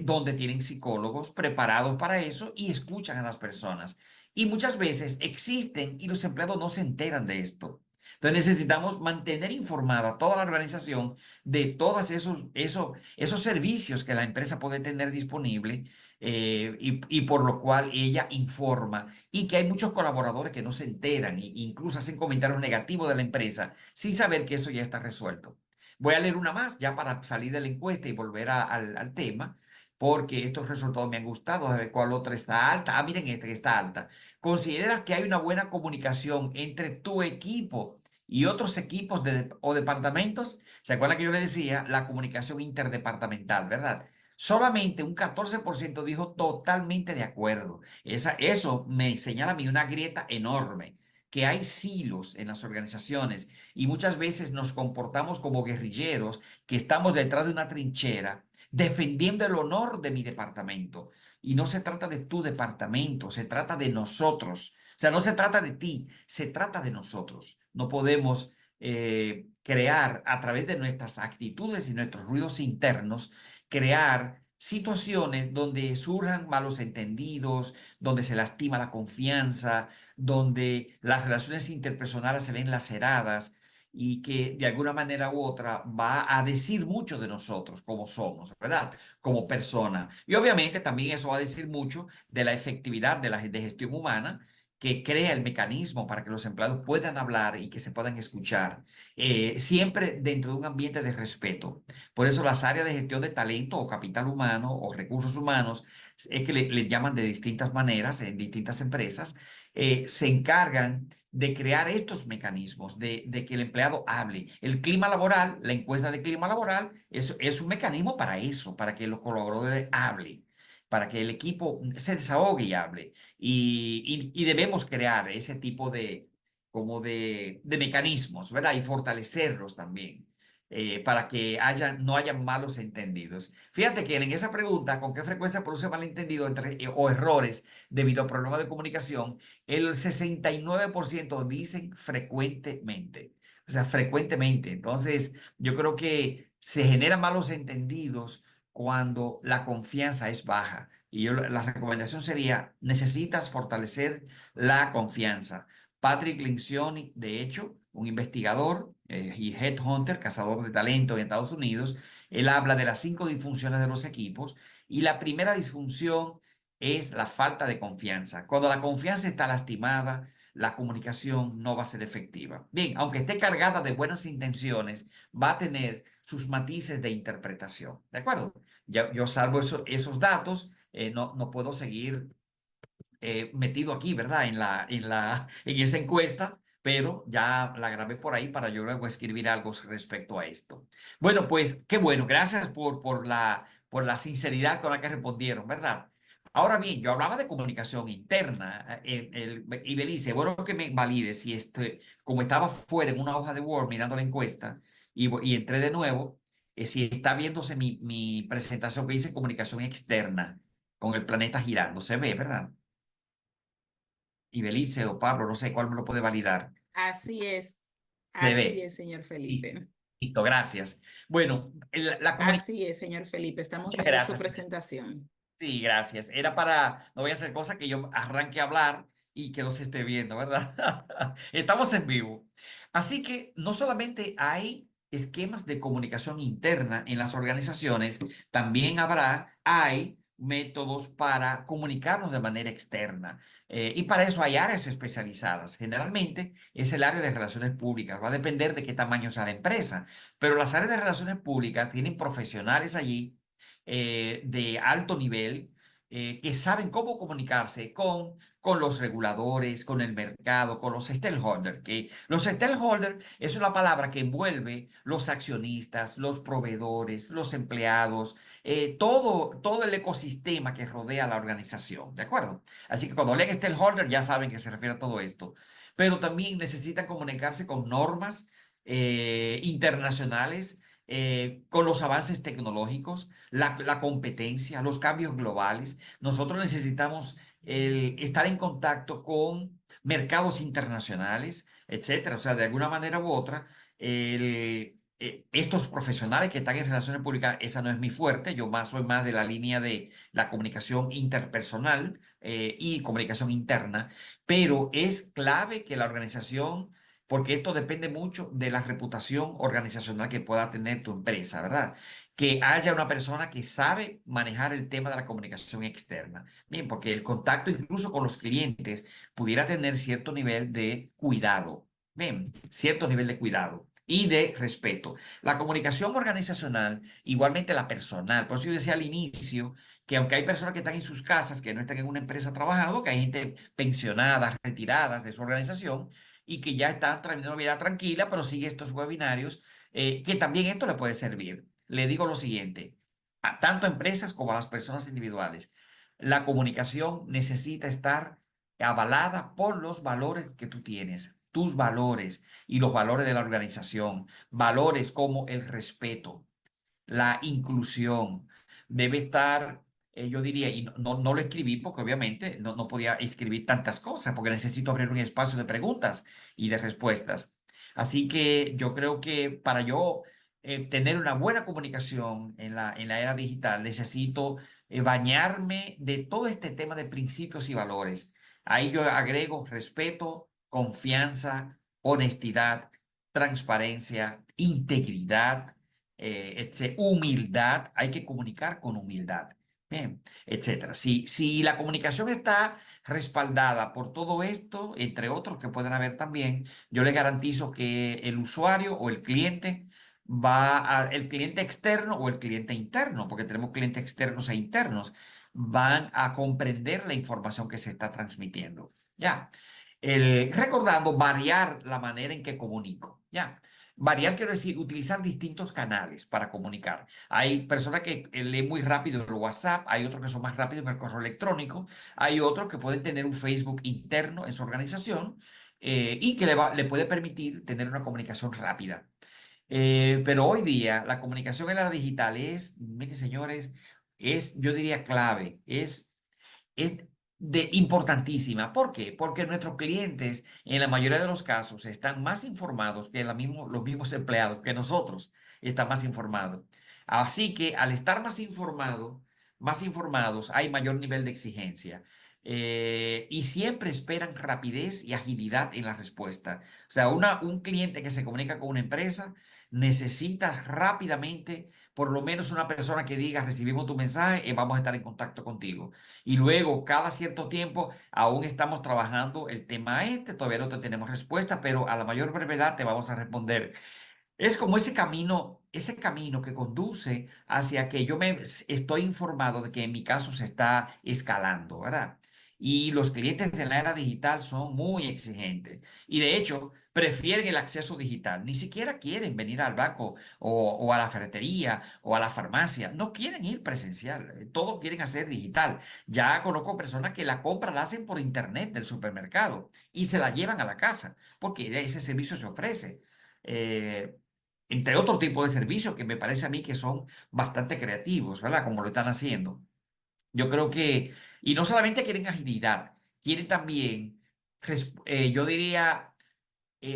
donde tienen psicólogos preparados para eso y escuchan a las personas. Y muchas veces existen y los empleados no se enteran de esto. Entonces necesitamos mantener informada a toda la organización de todos esos servicios que la empresa puede tener disponible, y por lo cual ella informa, y que hay muchos colaboradores que no se enteran e incluso hacen comentarios negativos de la empresa sin saber que eso ya está resuelto. Voy a leer una más ya para salir de la encuesta y volver al tema, porque estos resultados me han gustado. A ver cuál otra está alta. Ah, miren esta que está alta. ¿Consideras que hay una buena comunicación entre tu equipo y otros equipos o departamentos? ¿Se acuerdan que yo le decía la comunicación interdepartamental, verdad? Solamente un 14% dijo totalmente de acuerdo. Eso me señala a mí una grieta enorme, que hay silos en las organizaciones y muchas veces nos comportamos como guerrilleros que estamos detrás de una trinchera defendiendo el honor de mi departamento. Y no se trata de tu departamento, se trata de nosotros. O sea, no se trata de ti, se trata de nosotros. No podemos crear a través de nuestras actitudes y nuestros ruidos internos, crear situaciones donde surjan malos entendidos, donde se lastima la confianza, donde las relaciones interpersonales se ven laceradas y que de alguna manera u otra va a decir mucho de nosotros como somos, ¿verdad? Como personas. Y obviamente también eso va a decir mucho de la efectividad de gestión humana, que crea el mecanismo para que los empleados puedan hablar y que se puedan escuchar, siempre dentro de un ambiente de respeto. Por eso las áreas de gestión de talento o capital humano o recursos humanos, es que le llaman de distintas maneras en distintas empresas, se encargan de crear estos mecanismos, de que el empleado hable. El clima laboral, la encuesta de clima laboral, es un mecanismo para eso, para que los colaboradores hablen, para que el equipo se desahogue y hable. Y debemos crear ese tipo de mecanismos, ¿verdad? Y fortalecerlos también. Para que no haya malos entendidos. Fíjate que en esa pregunta, ¿con qué frecuencia produce malentendido o errores debido a problemas de comunicación? El 69% dicen frecuentemente. O sea, frecuentemente. Entonces, yo creo que se generan malos entendidos cuando la confianza es baja. Y la recomendación sería, necesitas fortalecer la confianza. Patrick Lencioni, de hecho, un investigador y headhunter, cazador de talento en Estados Unidos, él habla de las 5 disfunciones de los equipos, y la primera disfunción es la falta de confianza. Cuando la confianza está lastimada, la comunicación no va a ser efectiva. Bien, aunque esté cargada de buenas intenciones, va a tener sus matices de interpretación. ¿De acuerdo? Yo salvo esos datos, no puedo seguir metido aquí, ¿verdad? En esa encuesta, pero ya la grabé por ahí para yo luego escribir algo respecto a esto. Bueno, pues qué bueno, gracias por la sinceridad con la que respondieron, ¿verdad? Ahora bien, yo hablaba de comunicación interna, y Belice, bueno que me valide si como estaba fuera en una hoja de Word mirando la encuesta y entré de nuevo, si está viéndose mi presentación que dice comunicación externa con el planeta girando, se ve, ¿verdad? Y Belice o Pablo, no sé cuál me lo puede validar. Se así ve. es, señor Listo, Felipe. listo, gracias. Bueno, la comunicación, Así es, señor Felipe. Estamos muchas viendo su gracias. presentación. Sí, gracias. no voy a hacer cosa que yo arranque a hablar y que los esté viendo, ¿verdad? Estamos en vivo. Así que no solamente hay esquemas de comunicación interna en las organizaciones, también hay métodos para comunicarnos de manera externa. Y para eso hay áreas especializadas. Generalmente es el área de relaciones públicas. Va a depender de qué tamaño sea la empresa, pero las áreas de relaciones públicas tienen profesionales allí, de alto nivel, que saben cómo comunicarse con los reguladores, con el mercado, con los stakeholders. Que los stakeholders es una palabra que envuelve los accionistas, los proveedores, los empleados, todo el ecosistema que rodea a la organización. ¿De acuerdo? Así que cuando leen stakeholder ya saben que se refiere a todo esto. Pero también necesitan comunicarse con normas internacionales, con los avances tecnológicos, la competencia, los cambios globales. Nosotros necesitamos estar en contacto con mercados internacionales, etcétera. O sea, de alguna manera u otra, estos profesionales que están en relaciones públicas, esa no es mi fuerte, yo soy más de la línea de la comunicación interpersonal y comunicación interna, pero es clave que la organización, porque esto depende mucho de la reputación organizacional que pueda tener tu empresa, ¿verdad? Que haya una persona que sabe manejar el tema de la comunicación externa. Bien, porque el contacto incluso con los clientes pudiera tener cierto nivel de cuidado. Bien, cierto nivel de cuidado y de respeto. La comunicación organizacional, igualmente la personal. Por eso yo decía al inicio que aunque hay personas que están en sus casas, que no están en una empresa trabajando, que hay gente pensionada, retiradas de su organización y que ya están trayendo una vida tranquila, pero sigue estos webinarios, que también esto le puede servir. Le digo lo siguiente, tanto a empresas como a las personas individuales, la comunicación necesita estar avalada por los valores que tú tienes, tus valores y los valores de la organización. Valores como el respeto, la inclusión. Debe estar, yo diría, y no lo escribí porque obviamente no podía escribir tantas cosas, porque necesito abrir un espacio de preguntas y de respuestas. Así que yo creo que para yo tener una buena comunicación en la era digital, necesito bañarme de todo este tema de principios y valores. Ahí yo agrego respeto, confianza, honestidad, transparencia, integridad, humildad. Hay que comunicar con humildad, bien, etcétera. Si la comunicación está respaldada por todo esto, entre otros que pueden haber también, yo le garantizo que el usuario o el cliente el cliente externo o el cliente interno, porque tenemos clientes externos e internos, van a comprender la información que se está transmitiendo. Ya. Recordando variar la manera en que comunico. Ya. Variar quiere decir utilizar distintos canales para comunicar. Hay personas que leen muy rápido el WhatsApp, hay otros que son más rápidos en el correo electrónico, hay otros que pueden tener un Facebook interno en su organización y que le puede permitir tener una comunicación rápida. Pero hoy día la comunicación en la digital miren señores, yo diría clave, es importantísima. ¿Por qué? Porque nuestros clientes, en la mayoría de los casos, están más informados que los mismos empleados, que nosotros están más informados. Así que al estar más informados, hay mayor nivel de exigencia. Y siempre esperan rapidez y agilidad en la respuesta. O sea, un cliente que se comunica con una empresa necesita rápidamente por lo menos una persona que diga, recibimos tu mensaje y vamos a estar en contacto contigo. Y luego, cada cierto tiempo, aún estamos trabajando el tema todavía no te tenemos respuesta, pero a la mayor brevedad te vamos a responder. Es como ese camino que conduce hacia que estoy informado de que en mi caso se está escalando, ¿verdad? Y los clientes de la era digital son muy exigentes y de hecho prefieren el acceso digital. Ni siquiera quieren venir al banco o a la ferretería o a la farmacia. No quieren ir presencial. Todo quieren hacer digital. Ya conozco personas que la compra la hacen por internet del supermercado y se la llevan a la casa porque ese servicio se ofrece. Eh, Entre otro tipo de servicios que me parece a mí que son bastante creativos, ¿verdad? Como lo están haciendo. Yo creo que, y no solamente quieren agilidad, quieren también, yo diría,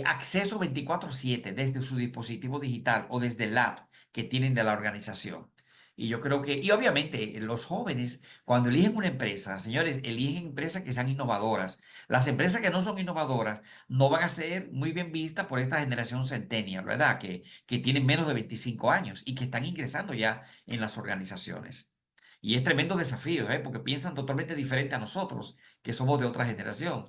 acceso 24/7 desde su dispositivo digital o desde el app que tienen de la organización. Y yo creo que, y obviamente los jóvenes, cuando eligen una empresa, señores, eligen empresas que sean innovadoras. Las empresas que no son innovadoras no van a ser muy bien vistas por esta generación centennial, ¿verdad? Que tienen menos de 25 años y que están ingresando ya en las organizaciones. Y es tremendo desafío, ¿eh? Porque piensan totalmente diferente a nosotros, que somos de otra generación.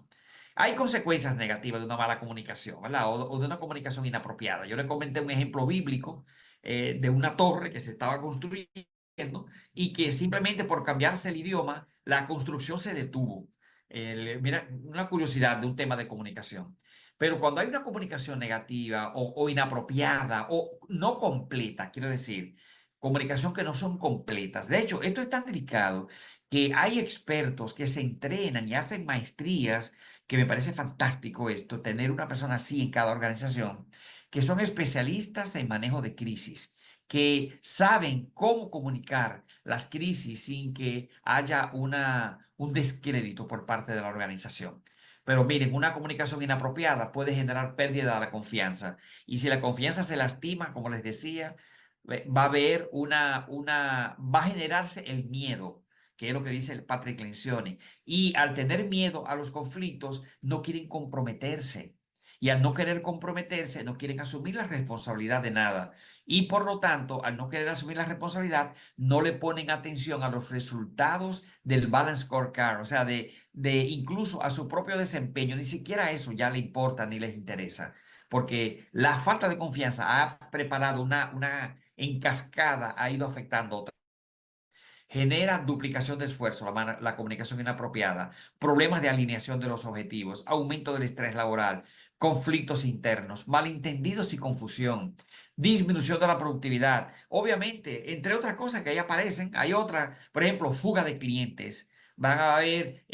Hay consecuencias negativas de una mala comunicación, ¿verdad? O de una comunicación inapropiada. Yo le comenté un ejemplo bíblico de una torre que se estaba construyendo y que simplemente por cambiarse el idioma, la construcción se detuvo. Mira, una curiosidad de un tema de comunicación. Pero cuando hay una comunicación negativa o inapropiada o no completa, quiero decir, comunicación que no son completas. De hecho, esto es tan delicado que hay expertos que se entrenan y hacen maestrías, que me parece fantástico esto, tener una persona así en cada organización, que son especialistas en manejo de crisis, que saben cómo comunicar las crisis sin que haya un descrédito por parte de la organización. Pero miren, una comunicación inapropiada puede generar pérdida de la confianza. Y si la confianza se lastima, como les decía, va a haber va a generarse el miedo, que es lo que dice el Patrick Lencioni. Y al tener miedo a los conflictos, no quieren comprometerse. Y al no querer comprometerse, no quieren asumir la responsabilidad de nada. Y por lo tanto, al no querer asumir la responsabilidad, no le ponen atención a los resultados del Balance Scorecard, o sea, de incluso a su propio desempeño. Ni siquiera eso ya le importa ni les interesa, porque la falta de confianza ha preparado en cascada, ha ido afectando otra. Genera duplicación de esfuerzo, la comunicación inapropiada, problemas de alineación de los objetivos, aumento del estrés laboral, conflictos internos, malentendidos y confusión, disminución de la productividad. Obviamente, entre otras cosas que ahí aparecen, hay otras, por ejemplo, fuga de clientes. Van a haber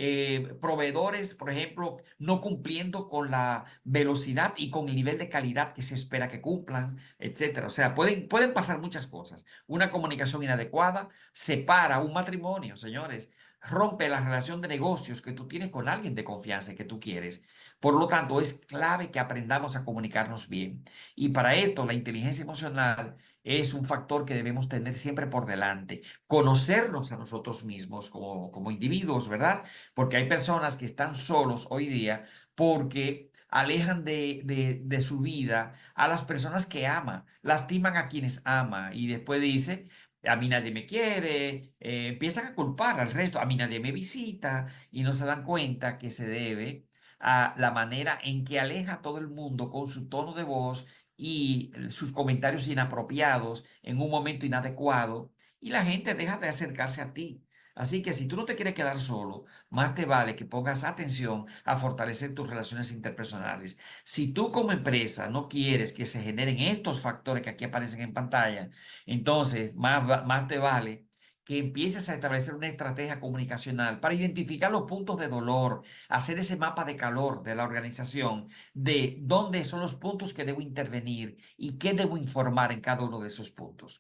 proveedores, por ejemplo, no cumpliendo con la velocidad y con el nivel de calidad que se espera que cumplan, etcétera. O sea, pueden pasar muchas cosas. Una comunicación inadecuada separa un matrimonio, señores. Rompe la relación de negocios que tú tienes con alguien de confianza y que tú quieres. Por lo tanto, es clave que aprendamos a comunicarnos bien. Y para esto, la inteligencia emocional es un factor que debemos tener siempre por delante. Conocernos a nosotros mismos como individuos, ¿verdad? Porque hay personas que están solos hoy día porque alejan de su vida a las personas que aman, lastiman a quienes ama y después dice, a mí nadie me quiere, empiezan a culpar al resto, a mí nadie me visita y no se dan cuenta que se debe a la manera en que aleja a todo el mundo con su tono de voz y sus comentarios inapropiados en un momento inadecuado y la gente deja de acercarse a ti. Así que si tú no te quieres quedar solo, más te vale que pongas atención a fortalecer tus relaciones interpersonales. Si tú como empresa no quieres que se generen estos factores que aquí aparecen en pantalla, entonces más te vale que empieces a establecer una estrategia comunicacional para identificar los puntos de dolor, hacer ese mapa de calor de la organización, de dónde son los puntos que debo intervenir y qué debo informar en cada uno de esos puntos.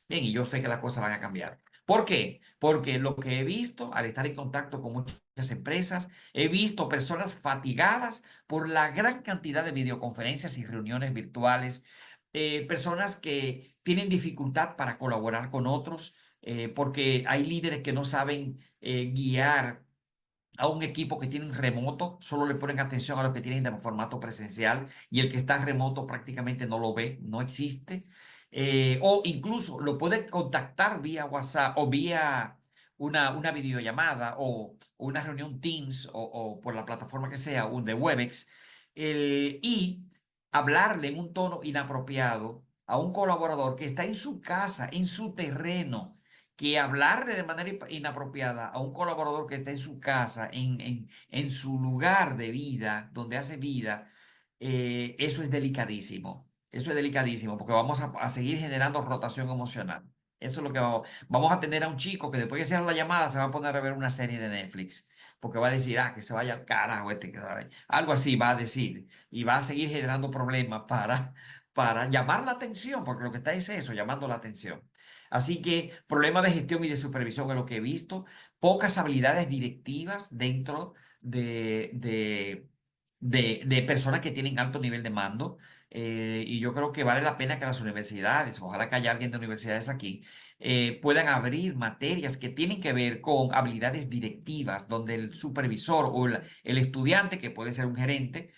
Bien, y yo sé que las cosas van a cambiar. ¿Por qué? Porque lo que he visto al estar en contacto con muchas empresas, he visto personas fatigadas por la gran cantidad de videoconferencias y reuniones virtuales, personas que tienen dificultad para colaborar con otros, porque hay líderes que no saben guiar a un equipo que tienen remoto, solo le ponen atención a lo que tienen de formato presencial y el que está remoto prácticamente no lo ve, no existe. O incluso lo puede contactar vía WhatsApp o vía una videollamada o una reunión Teams o por la plataforma que sea, un de Webex, y hablarle en un tono inapropiado a un colaborador que está en su casa, en su terreno, que hablarle de manera inapropiada a un colaborador que está en su casa, en su lugar de vida, donde hace vida, eso es delicadísimo. Eso es delicadísimo porque vamos a seguir generando rotación emocional. Eso es lo que vamos a tener a un chico que después que sea la llamada se va a poner a ver una serie de Netflix. Porque va a decir, que se vaya al carajo este. Algo así va a decir. Y va a seguir generando problemas para llamar la atención, porque lo que está es eso, llamando la atención. Así que problemas de gestión y de supervisión es lo que he visto, pocas habilidades directivas dentro de personas que tienen alto nivel de mando. Y yo creo que vale la pena que las universidades, ojalá que haya alguien de universidades aquí, puedan abrir materias que tienen que ver con habilidades directivas, donde el supervisor o el estudiante, que puede ser un gerente,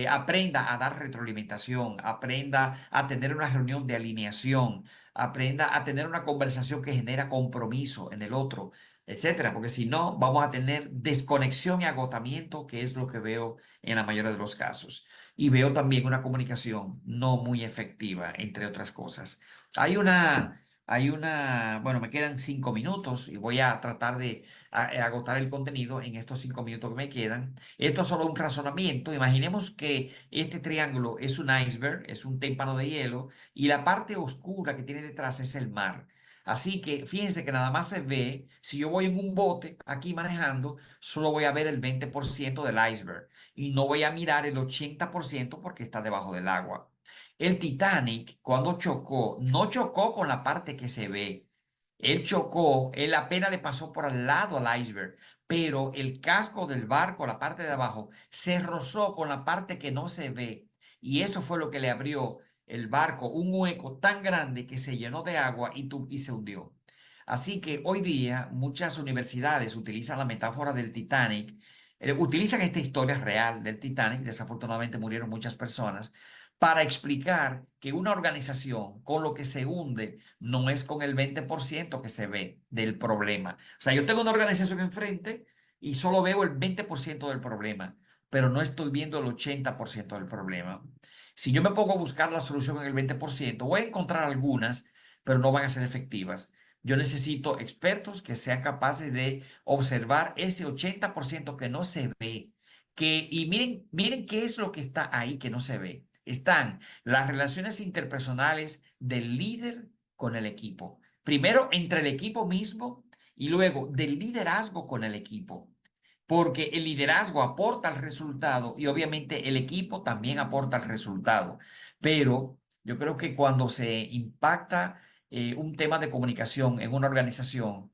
aprenda a dar retroalimentación, aprenda a tener una reunión de alineación, aprenda a tener una conversación que genera compromiso en el otro, etcétera, porque si no, vamos a tener desconexión y agotamiento, que es lo que veo en la mayoría de los casos. Y veo también una comunicación no muy efectiva, entre otras cosas. Bueno, me quedan 5 minutos y voy a tratar de agotar el contenido en estos 5 minutos que me quedan. Esto es solo un razonamiento. Imaginemos que este triángulo es un iceberg, es un témpano de hielo, y la parte oscura que tiene detrás es el mar. Así que fíjense que nada más se ve, si yo voy en un bote aquí manejando, solo voy a ver el 20% del iceberg y no voy a mirar el 80% porque está debajo del agua. El Titanic, cuando chocó, no chocó con la parte que se ve. Él chocó, él apenas le pasó por al lado al iceberg, pero el casco del barco, la parte de abajo, se rozó con la parte que no se ve. Y eso fue lo que le abrió el barco un hueco tan grande que se llenó de agua y se hundió. Así que hoy día muchas universidades utilizan la metáfora del Titanic, utilizan esta historia real del Titanic, desafortunadamente murieron muchas personas, para explicar que una organización con lo que se hunde no es con el 20% que se ve del problema. O sea, yo tengo una organización enfrente y solo veo el 20% del problema, pero no estoy viendo el 80% del problema. Si yo me pongo a buscar la solución en el 20%, voy a encontrar algunas, pero no van a ser efectivas. Yo necesito expertos que sean capaces de observar ese 80% que no se ve. Y miren qué es lo que está ahí que no se ve. Están las relaciones interpersonales del líder con el equipo. Primero entre el equipo mismo y luego del liderazgo con el equipo. Porque el liderazgo aporta al resultado y obviamente el equipo también aporta al resultado. Pero yo creo que cuando se impacta un tema de comunicación en una organización,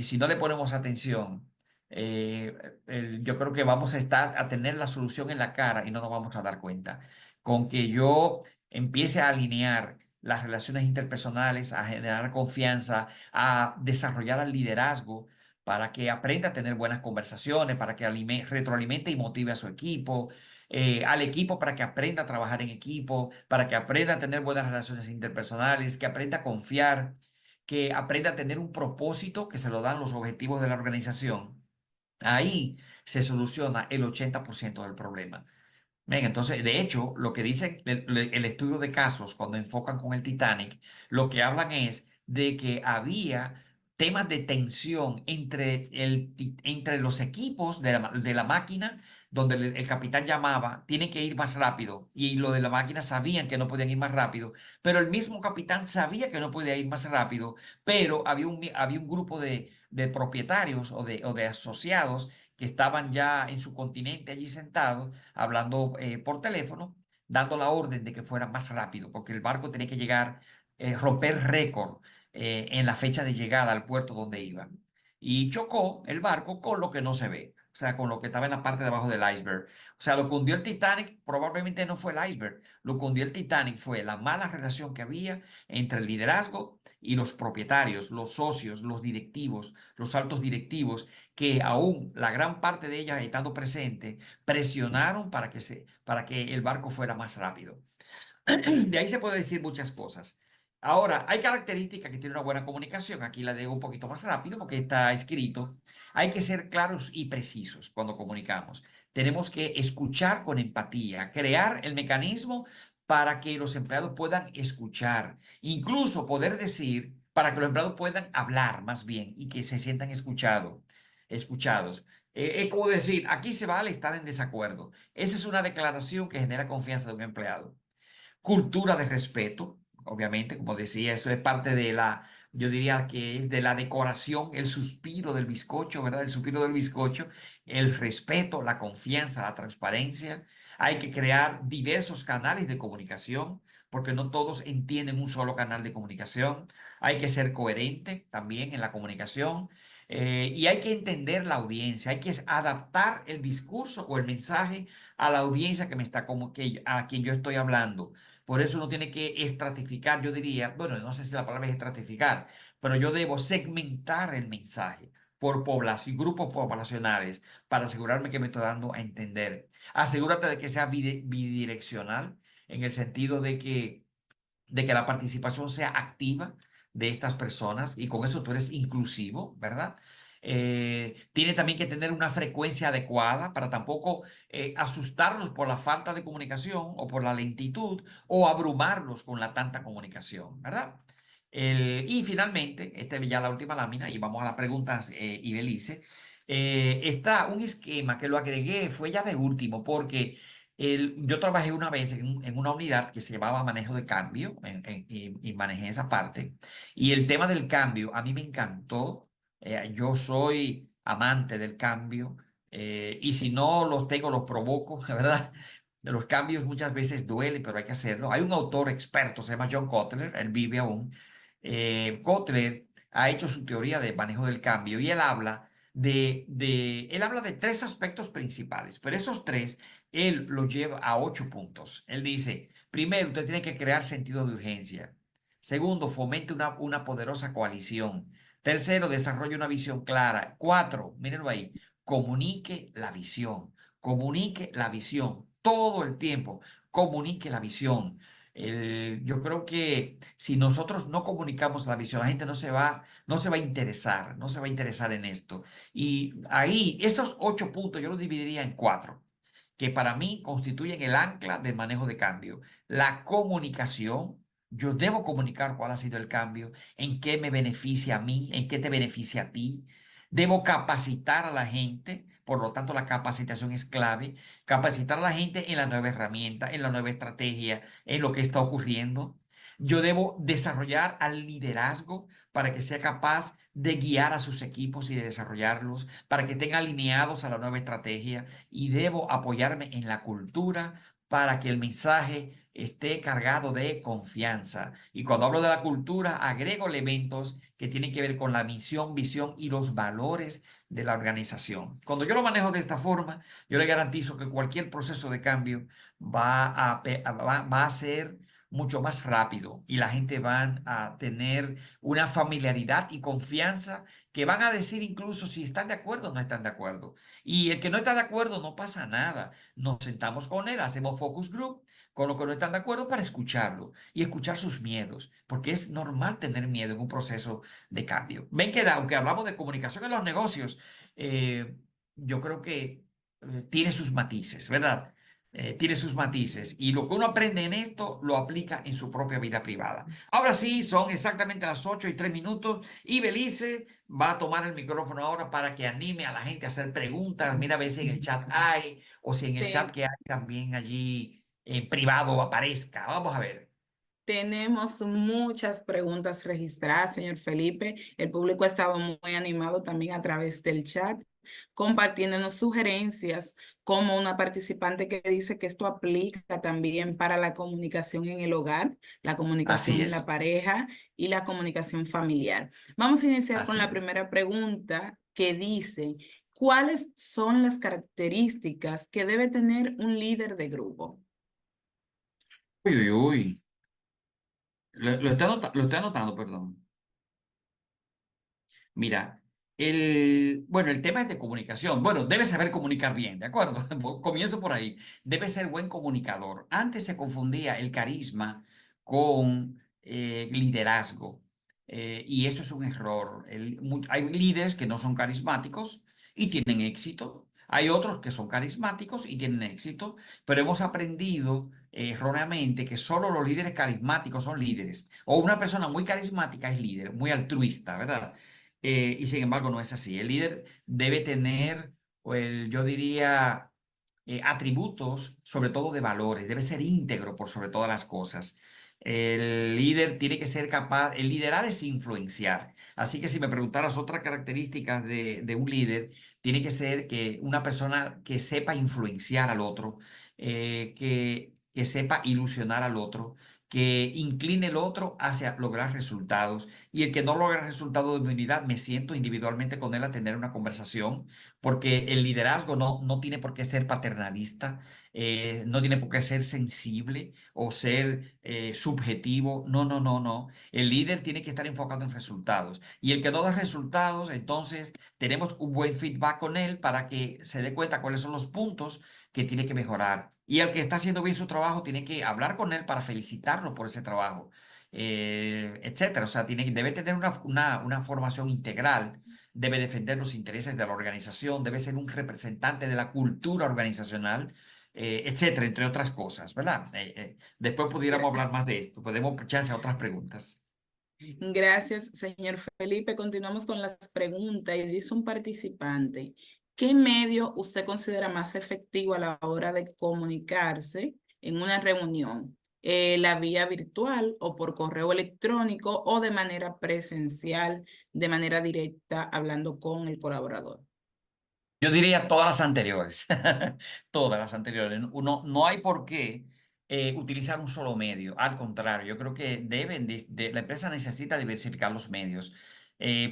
si no le ponemos atención, yo creo que vamos a tener la solución en la cara y no nos vamos a dar cuenta. Con que yo empiece a alinear las relaciones interpersonales, a generar confianza, a desarrollar el liderazgo para que aprenda a tener buenas conversaciones, para que retroalimente y motive a su equipo, al equipo para que aprenda a trabajar en equipo, para que aprenda a tener buenas relaciones interpersonales, que aprenda a confiar, que aprenda a tener un propósito que se lo dan los objetivos de la organización. Ahí se soluciona el 80% del problema. Bien, entonces, de hecho, lo que dice el estudio de casos cuando enfocan con el Titanic, lo que hablan es de que había temas de tensión entre los equipos de la máquina, donde el capitán llamaba, tienen que ir más rápido, y lo de la máquina sabían que no podían ir más rápido, pero el mismo capitán sabía que no podía ir más rápido, pero había un grupo de propietarios o de asociados que estaban ya en su continente allí sentados hablando por teléfono, dando la orden de que fuera más rápido, porque el barco tenía que llegar, romper récord en la fecha de llegada al puerto donde iba. Y chocó el barco con lo que no se ve, o sea, con lo que estaba en la parte de abajo del iceberg. O sea, lo que hundió el Titanic probablemente no fue el iceberg, lo que hundió el Titanic fue la mala relación que había entre el liderazgo y los propietarios, los socios, los directivos, los altos directivos, que aún la gran parte de ellas estando presentes, presionaron para que el barco fuera más rápido. De ahí se puede decir muchas cosas. Ahora, hay características que tienen una buena comunicación. Aquí la digo un poquito más rápido porque está escrito. Hay que ser claros y precisos cuando comunicamos. Tenemos que escuchar con empatía, crear el mecanismo para que los empleados puedan escuchar, incluso poder decir para que los empleados puedan hablar más bien y que se sientan escuchados. Es como decir, aquí se vale estar en desacuerdo. Esa es una declaración que genera confianza de un empleado. Cultura de respeto, obviamente, como decía, eso es parte yo diría que es de la decoración, el suspiro del bizcocho, ¿verdad? El suspiro del bizcocho, el respeto, la confianza, la transparencia. Hay que crear diversos canales de comunicación, porque no todos entienden un solo canal de comunicación. Hay que ser coherente también en la comunicación. Y hay que entender la audiencia, hay que adaptar el discurso o el mensaje a la audiencia a quien yo estoy hablando. Por eso uno tiene que estratificar, yo diría, bueno, no sé si la palabra es estratificar, pero yo debo segmentar el mensaje por población, grupos poblacionales para asegurarme que me estoy dando a entender. Asegúrate de que sea bidireccional en el sentido de que la participación sea activa de estas personas y con eso tú eres inclusivo, ¿verdad? Tiene también que tener una frecuencia adecuada para tampoco asustarlos por la falta de comunicación o por la lentitud o abrumarlos con la tanta comunicación, ¿verdad? Y finalmente, esta es ya la última lámina y vamos a las preguntas, Ibelice. Está un esquema que lo agregué, fue ya de último, porque yo trabajé una vez en una unidad que se llamaba manejo de cambio y manejé esa parte. Y el tema del cambio a mí me encantó. Yo soy amante del cambio y si no los tengo, los provoco, ¿verdad? De los cambios muchas veces duele, pero hay que hacerlo. Hay un autor experto, se llama John Kotler, él vive aún. Kotler ha hecho su teoría de manejo del cambio y él habla él habla de tres aspectos principales, pero esos tres él los lleva a 8 puntos. Él dice, primero, usted tiene que crear sentido de urgencia. Segundo, fomente una poderosa coalición. Tercero, desarrolle una visión clara. Cuatro, mírenlo ahí, comunique la visión. Comunique la visión todo el tiempo. Comunique la visión. Yo creo que si nosotros no comunicamos la visión, la gente no se va a interesar, no se va a interesar en esto. Y ahí, esos 8 puntos yo los dividiría en cuatro, que para mí constituyen el ancla del manejo de cambio. La comunicación, yo debo comunicar cuál ha sido el cambio, en qué me beneficia a mí, en qué te beneficia a ti. Debo capacitar a la gente, por lo tanto la capacitación es clave. Capacitar a la gente en la nueva herramienta, en la nueva estrategia, en lo que está ocurriendo. Yo debo desarrollar al liderazgo para que sea capaz de guiar a sus equipos y de desarrollarlos, para que estén alineados a la nueva estrategia. Y debo apoyarme en la cultura para que el mensaje esté cargado de confianza. Y cuando hablo de la cultura, agrego elementos que tienen que ver con la misión, visión y los valores de la organización. Cuando yo lo manejo de esta forma, yo le garantizo que cualquier proceso de cambio va a ser mucho más rápido y la gente va a tener una familiaridad y confianza que van a decir incluso si están de acuerdo o no están de acuerdo. Y el que no está de acuerdo no pasa nada. Nos sentamos con él, hacemos focus group con lo que no están de acuerdo para escucharlo y escuchar sus miedos, porque es normal tener miedo en un proceso de cambio. Ven que aunque hablamos de comunicación en los negocios, eh, yo creo que tiene sus matices, ¿verdad? Tiene sus matices y lo que uno aprende en esto lo aplica en su propia vida privada. Ahora sí, son exactamente las 8:03 y Belice va a tomar el micrófono ahora para que anime a la gente a hacer preguntas. Mira a ver si en el chat hay o si en el chat que hay también allí en privado aparezca. Vamos a ver. Tenemos muchas preguntas registradas, señor Felipe. El público ha estado muy animado también a través del chat, compartiéndonos sugerencias, como una participante que dice que esto aplica también para la comunicación en el hogar, la comunicación Así en la es, pareja y la comunicación familiar. Vamos a iniciar con así la es. primera pregunta que dice, ¿cuáles son las características que debe tener un líder de grupo? Uy, uy, uy. Lo estoy anotando, perdón. Mira, bueno, el tema es de comunicación. Bueno, debe saber comunicar bien, ¿de acuerdo? Comienzo por ahí. Debe ser buen comunicador. Antes se confundía el carisma con liderazgo. Y eso es un error. Hay líderes que no son carismáticos y tienen éxito. Hay otros que son carismáticos y tienen éxito, pero hemos aprendido erróneamente que solo los líderes carismáticos son líderes. O una persona muy carismática es líder, muy altruista, ¿verdad? Y sin embargo no es así. El líder debe tener, yo diría, atributos, sobre todo de valores, debe ser íntegro por sobre todas las cosas. El líder tiene que ser capaz, el liderar es influenciar. Así que si me preguntaras otras características de un líder, tiene que ser que una persona que sepa influenciar al otro, que sepa ilusionar al otro, que incline el otro hacia lograr resultados y el que no logra resultados de mi unidad, me siento individualmente con él a tener una conversación, porque el liderazgo no tiene por qué ser paternalista, no tiene por qué ser sensible o ser subjetivo. No, no, no, no. El líder tiene que estar enfocado en resultados. Y el que no da resultados, entonces tenemos un buen feedback con él para que se dé cuenta cuáles son los puntos que tiene que mejorar. Y el que está haciendo bien su trabajo tiene que hablar con él para felicitarlo por ese trabajo, etcétera. O sea, debe tener una formación integral, debe defender los intereses de la organización, debe ser un representante de la cultura organizacional, etcétera, entre otras cosas, ¿verdad? Después pudiéramos hablar más de esto, podemos echarse a otras preguntas. Gracias, señor Felipe. Continuamos con las preguntas y dice un participante, ¿qué medio usted considera más efectivo a la hora de comunicarse en una reunión? ¿La vía virtual o por correo electrónico o de manera presencial, de manera directa, hablando con el colaborador? Yo diría todas las anteriores, todas las anteriores. No hay por qué utilizar un solo medio. Al contrario, yo creo que la empresa necesita diversificar los medios.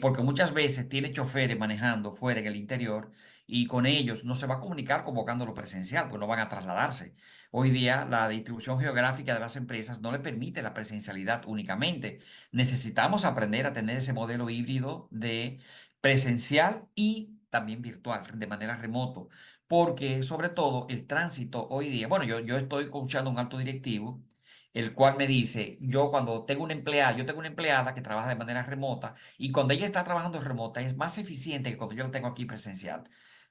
porque muchas veces tiene choferes manejando fuera en el interior y con ellos no se va a comunicar convocándolo presencial, pues no van a trasladarse. Hoy día la distribución geográfica de las empresas no le permite la presencialidad únicamente. Necesitamos aprender a tener ese modelo híbrido de presencial y también virtual, de manera remoto, porque sobre todo el tránsito hoy día, bueno, yo estoy escuchando un alto directivo, el cual me dice, yo cuando tengo una empleada, yo tengo una empleada que trabaja de manera remota y cuando ella está trabajando remota es más eficiente que cuando yo la tengo aquí presencial.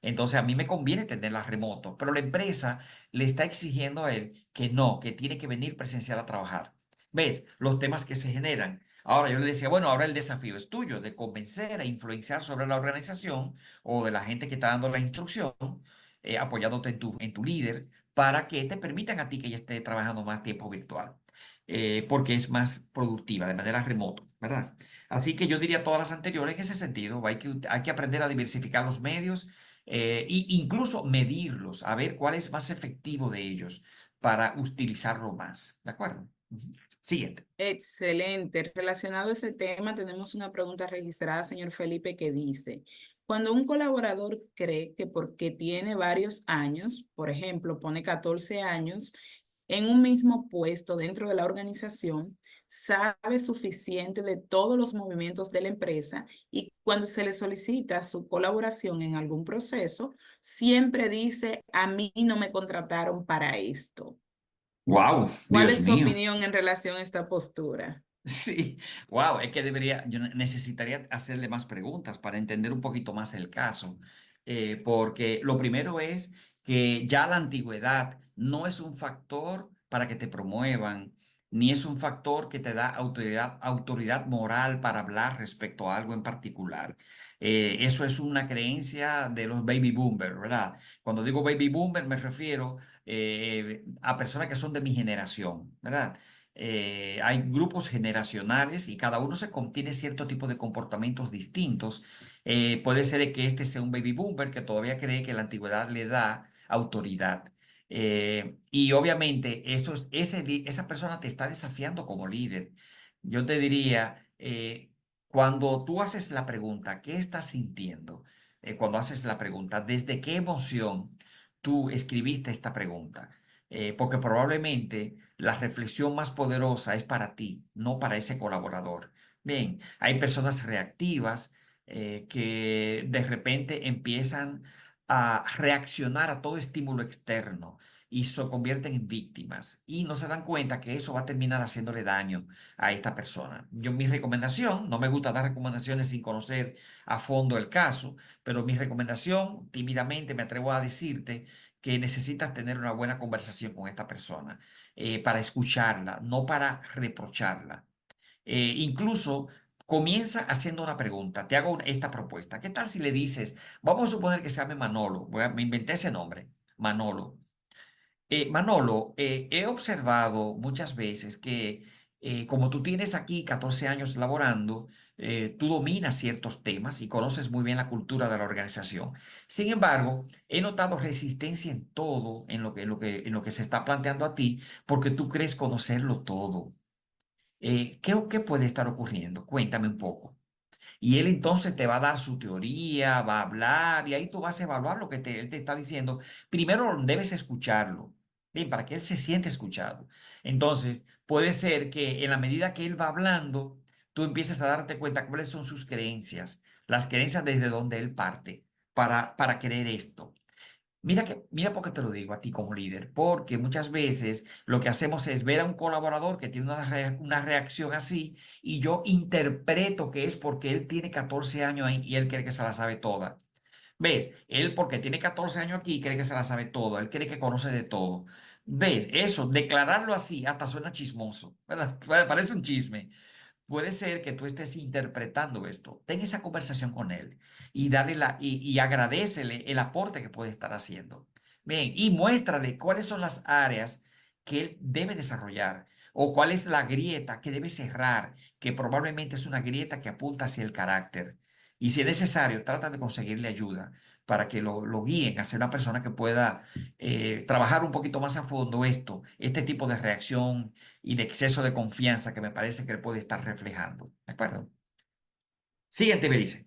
Entonces a mí me conviene tenerla remoto, pero la empresa le está exigiendo a él que no, que tiene que venir presencial a trabajar. ¿Ves? Los temas que se generan. Ahora yo le decía, bueno, ahora el desafío es tuyo de convencer e influenciar sobre la organización o de la gente que está dando la instrucción, apoyándote en tu líder, para que te permitan a ti que ella esté trabajando más tiempo virtual, porque es más productiva de manera remoto, ¿verdad? Así que yo diría todas las anteriores en ese sentido, hay que aprender a diversificar los medios e incluso medirlos, a ver cuál es más efectivo de ellos para utilizarlo más, ¿de acuerdo? Ujú. Siguiente. Excelente. Relacionado a ese tema, tenemos una pregunta registrada, señor Felipe, que dice, cuando un colaborador cree que porque tiene varios años, por ejemplo, pone 14 años, en un mismo puesto dentro de la organización, sabe suficiente de todos los movimientos de la empresa y cuando se le solicita su colaboración en algún proceso, siempre dice, a mí no me contrataron para esto. Wow, ¿Cuál Dios es su mío. opinión en relación a esta postura? Sí, wow, es que yo necesitaría hacerle más preguntas para entender un poquito más el caso, porque lo primero es que ya la antigüedad no es un factor para que te promuevan, ni es un factor que te da autoridad moral para hablar respecto a algo en particular. Eso es una creencia de los baby boomers, ¿verdad? Cuando digo baby boomer me refiero a personas que son de mi generación, ¿verdad? Hay grupos generacionales y cada uno tiene cierto tipo de comportamientos distintos. Puede ser de que este sea un baby boomer que todavía cree que la antigüedad le da autoridad. Y obviamente esa persona te está desafiando como líder. Yo te diría, cuando tú haces la pregunta, ¿qué estás sintiendo? Cuando haces la pregunta, ¿desde qué emoción tú escribiste esta pregunta? Porque probablemente la reflexión más poderosa es para ti, no para ese colaborador. Bien, hay personas reactivas que de repente empiezan a reaccionar a todo estímulo externo y se convierten en víctimas y no se dan cuenta que eso va a terminar haciéndole daño a esta persona. Mi recomendación, no me gusta dar recomendaciones sin conocer a fondo el caso, pero mi recomendación, tímidamente me atrevo a decirte que necesitas tener una buena conversación con esta persona para escucharla, no para reprocharla. Incluso comienza haciendo una pregunta. Te hago esta propuesta. ¿Qué tal si le dices, vamos a suponer que se llame Manolo? Me inventé ese nombre, Manolo. Manolo, he observado muchas veces que como tú tienes aquí 14 años laborando, tú dominas ciertos temas y conoces muy bien la cultura de la organización. Sin embargo, he notado resistencia en todo, en lo que se está planteando a ti, porque tú crees conocerlo todo. ¿Qué puede estar ocurriendo? Cuéntame un poco. Y él entonces te va a dar su teoría, va a hablar, y ahí tú vas a evaluar lo que él te está diciendo. Primero debes escucharlo, bien, para que él se siente escuchado. Entonces, puede ser que en la medida que él va hablando, tú empieces a darte cuenta cuáles son sus creencias, las creencias desde donde él parte para querer esto. Mira por qué te lo digo a ti como líder, porque muchas veces lo que hacemos es ver a un colaborador que tiene una reacción así y yo interpreto que es porque él tiene 14 años ahí y él cree que se la sabe toda. ¿Ves? Él porque tiene 14 años aquí cree que se la sabe todo, él cree que conoce de todo. ¿Ves? Eso, declararlo así hasta suena chismoso, ¿verdad? Parece un chisme. Puede ser que tú estés interpretando esto. Ten esa conversación con él y y agradécele el aporte que puede estar haciendo. Bien, y muéstrale cuáles son las áreas que él debe desarrollar o cuál es la grieta que debe cerrar, que probablemente es una grieta que apunta hacia el carácter. Y si es necesario, trata de conseguirle ayuda para que lo guíen a ser una persona que pueda trabajar un poquito más a fondo este tipo de reacción y de exceso de confianza que me parece que él puede estar reflejando. ¿De acuerdo? Siguiente, me dice.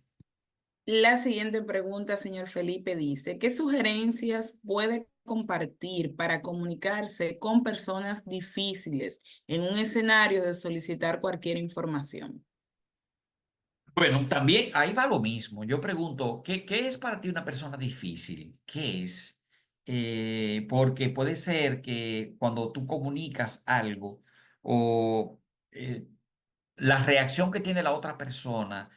La siguiente pregunta, señor Felipe, dice, ¿qué sugerencias puede compartir para comunicarse con personas difíciles en un escenario de solicitar cualquier información? Bueno, también ahí va lo mismo. Yo pregunto, ¿qué es para ti una persona difícil? ¿Qué es? Porque puede ser que cuando tú comunicas algo o eh, la reacción que tiene la otra persona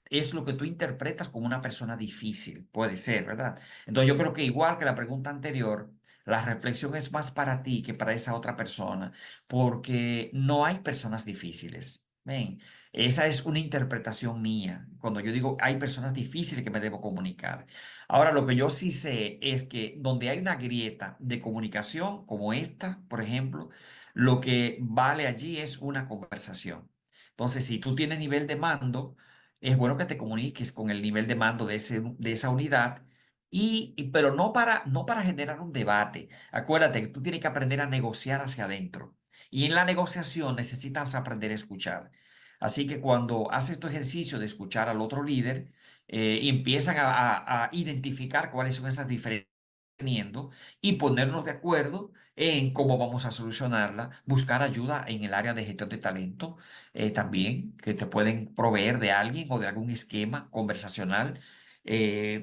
es lo que tú interpretas como una persona difícil, puede ser, ¿verdad? Entonces yo creo que igual que la pregunta anterior, la reflexión es más para ti que para esa otra persona, porque no hay personas difíciles. Ven, esa es una interpretación mía. Cuando yo digo hay personas difíciles que me debo comunicar. Ahora, lo que yo sí sé es que donde hay una grieta de comunicación como esta, por ejemplo, lo que vale allí es una conversación. Entonces, si tú tienes nivel de mando, es bueno que te comuniques con el nivel de mando de esa unidad, pero no para generar un debate. Acuérdate que tú tienes que aprender a negociar hacia adentro. Y en la negociación necesitas aprender a escuchar. Así que cuando haces tu ejercicio de escuchar al otro líder, y empiezan a identificar cuáles son esas diferencias teniendo y ponernos de acuerdo en cómo vamos a solucionarla, buscar ayuda en el área de gestión de talento, también, que te pueden proveer de alguien o de algún esquema conversacional,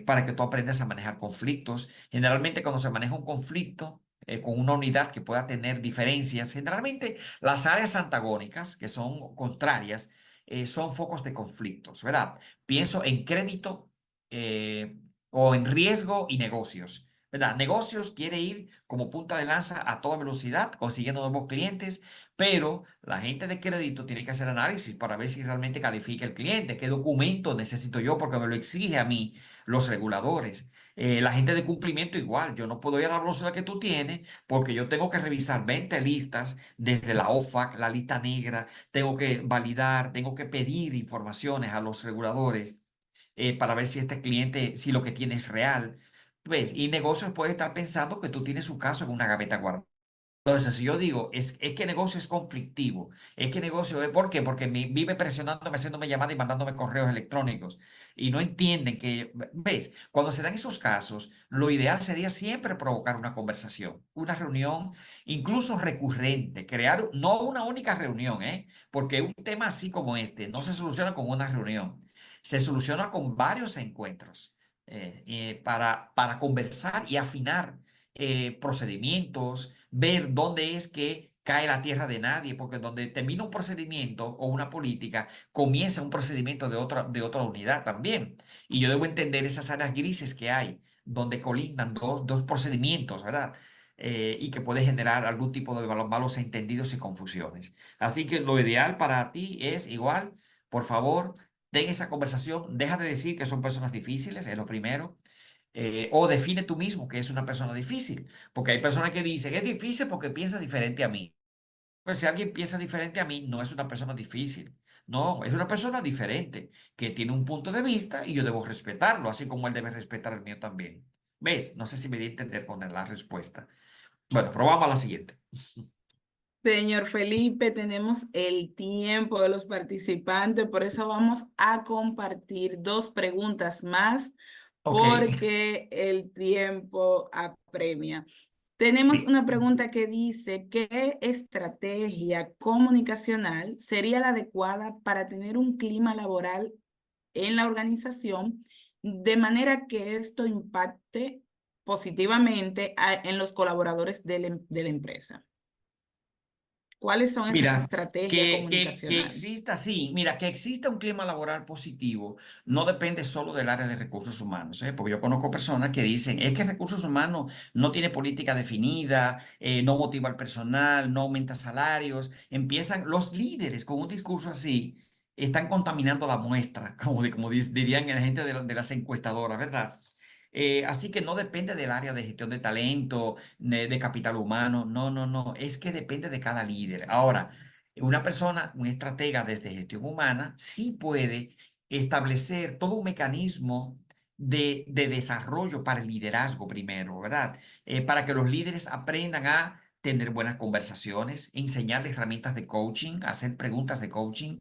para que tú aprendas a manejar conflictos. Generalmente cuando se maneja un conflicto con una unidad que pueda tener diferencias, generalmente las áreas antagónicas, que son contrarias, son focos de conflictos, ¿verdad? Pienso en crédito, o en riesgo y negocios. ¿Verdad? Negocios quiere ir como punta de lanza a toda velocidad, consiguiendo nuevos clientes, pero la gente de crédito tiene que hacer análisis para ver si realmente califica el cliente, qué documento necesito yo, porque me lo exige a mí los reguladores. La gente de cumplimiento igual, yo no puedo ir a la velocidad que tú tienes porque yo tengo que revisar 20 listas desde la OFAC, la lista negra, tengo que validar, tengo que pedir informaciones a los reguladores, para ver si este cliente, si lo que tiene es real. Pues, y negocios puede estar pensando que tú tienes su caso en una gaveta guardada. Entonces, si yo digo, es que negocio es conflictivo, es que negocio es, ¿por qué? Porque vive presionándome, haciéndome llamadas y mandándome correos electrónicos y no entienden que, ¿ves? Cuando se dan esos casos, lo ideal sería siempre provocar una conversación, una reunión, incluso recurrente, crear, no una única reunión, ¿eh? Porque un tema así como este no se soluciona con una reunión, se soluciona con varios encuentros, para conversar y afinar procedimientos, ver dónde es que cae la tierra de nadie, porque donde termina un procedimiento o una política, comienza un procedimiento de otra unidad también. Y yo debo entender esas áreas grises que hay, donde colindan dos procedimientos, ¿verdad? Y que puede generar algún tipo de malos entendidos y confusiones. Así que lo ideal para ti es igual, por favor, ten esa conversación, deja de decir que son personas difíciles, es lo primero. O define tú mismo que es una persona difícil, porque hay personas que dicen, es difícil porque piensa diferente a mí. Pues si alguien piensa diferente a mí, no es una persona difícil. No, es una persona diferente, que tiene un punto de vista y yo debo respetarlo, así como él debe respetar el mío también. ¿Ves? No sé si me di a entender con la respuesta. Bueno, probamos la siguiente. Señor Felipe, tenemos el tiempo de los participantes, por eso vamos a compartir dos preguntas más Ok. porque el tiempo apremia. Tenemos Sí. una pregunta que dice, ¿qué estrategia comunicacional sería la adecuada para tener un clima laboral en la organización de manera que esto impacte positivamente en los colaboradores de la empresa? ¿Cuáles son esas Mira, estrategias que comunicacionales? exista, sí, mira, que exista un clima laboral positivo no depende solo del área de recursos humanos, ¿eh? Porque yo conozco personas que dicen, es que recursos humanos no tiene política definida, no motiva al personal, no aumenta salarios. Empiezan los líderes con un discurso así, están contaminando la muestra, dirían la gente de las encuestadoras, ¿verdad? Así que no depende del área de gestión de talento, de capital humano, no, no, no, es que depende de cada líder. Ahora, una persona, un estratega desde gestión humana, sí puede establecer todo un mecanismo de desarrollo para el liderazgo primero, ¿verdad? Para que los líderes aprendan a tener buenas conversaciones, enseñarles herramientas de coaching, hacer preguntas de coaching,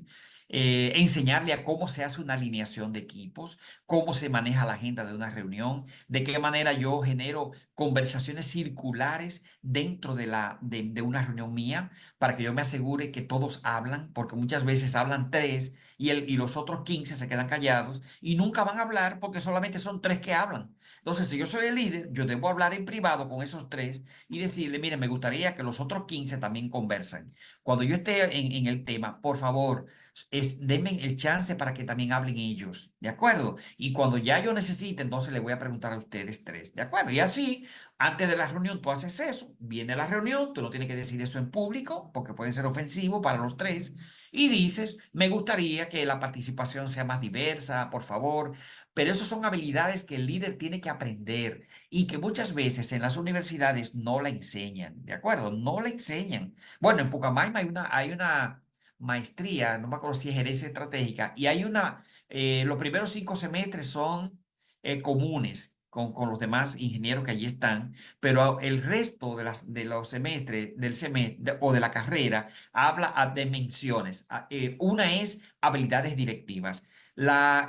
enseñarle a cómo se hace una alineación de equipos, cómo se maneja la agenda de una reunión, de qué manera yo genero conversaciones circulares dentro de una reunión mía para que yo me asegure que todos hablan, porque muchas veces hablan tres y los otros 15 se quedan callados y nunca van a hablar porque solamente son tres que hablan. Entonces, si yo soy el líder, yo debo hablar en privado con esos tres y decirle, mire, me gustaría que los otros 15 también conversen. Cuando yo esté en el tema, por favor, denme el chance para que también hablen ellos, ¿de acuerdo? Y cuando ya yo necesite, entonces le voy a preguntar a ustedes tres, ¿de acuerdo? Y así, antes de la reunión, tú haces eso, viene la reunión, tú no tienes que decir eso en público porque puede ser ofensivo para los tres, y dices, me gustaría que la participación sea más diversa, por favor. Pero esas son habilidades que el líder tiene que aprender y que muchas veces en las universidades no la enseñan, ¿de acuerdo? No la enseñan. Bueno, en Pucamaima hay una maestría, no me acuerdo si es gerencia estratégica, y los primeros 5 semestres son comunes con los demás ingenieros que allí están, pero el resto de los semestres del semestre o de la carrera habla de menciones. Una es habilidades directivas.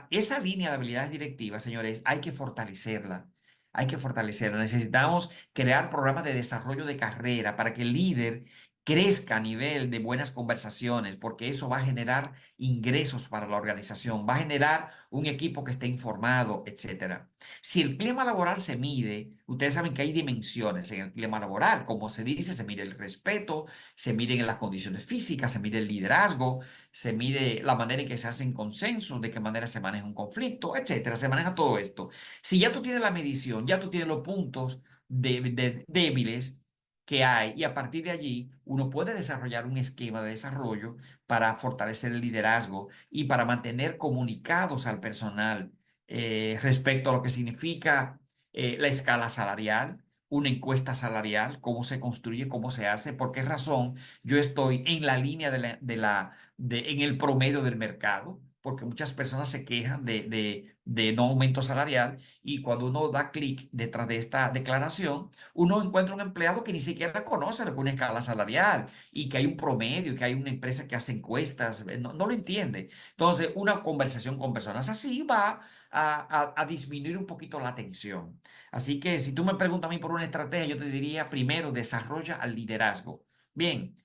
Esa línea de habilidades directivas, señores, hay que fortalecerla. Hay que fortalecerla. Necesitamos crear programas de desarrollo de carrera para que el líder crezca a nivel de buenas conversaciones, porque eso va a generar ingresos para la organización, va a generar un equipo que esté informado, etcétera. Si el clima laboral se mide, ustedes saben que hay dimensiones en el clima laboral, como se dice, se mide el respeto, se miden las condiciones físicas, se mide el liderazgo, se mide la manera en que se hacen consensos, de qué manera se maneja un conflicto, etcétera. Se maneja todo esto. Si ya tú tienes la medición, ya tú tienes los puntos débiles que hay y a partir de allí uno puede desarrollar un esquema de desarrollo para fortalecer el liderazgo y para mantener comunicados al personal respecto a lo que significa la escala salarial, una encuesta salarial, cómo se construye, cómo se hace, por qué razón yo estoy en la línea en el promedio del mercado, porque muchas personas se quejan de no aumento salarial y cuando uno da clic detrás de esta declaración, uno encuentra un empleado que ni siquiera conoce lo que es una escala salarial y que hay un promedio y que hay una empresa que hace encuestas, no lo entiende. Entonces, una conversación con personas así va a disminuir un poquito la tensión. Así que si tú me preguntas a mí por una estrategia, yo te diría primero, desarrolla al liderazgo. Bien,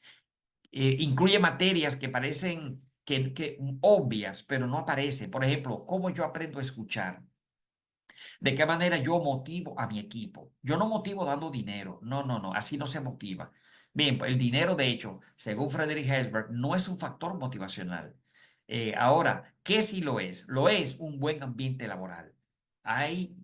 incluye materias que parecen que obvias, pero no aparecen. Por ejemplo, cómo yo aprendo a escuchar. ¿De qué manera yo motivo a mi equipo? Yo no motivo dando dinero. No, no, no. Así no se motiva. Bien, pues el dinero, de hecho, según Frederick Herzberg, no es un factor motivacional. Ahora, ¿qué sí lo es? Lo es un buen ambiente laboral. Hay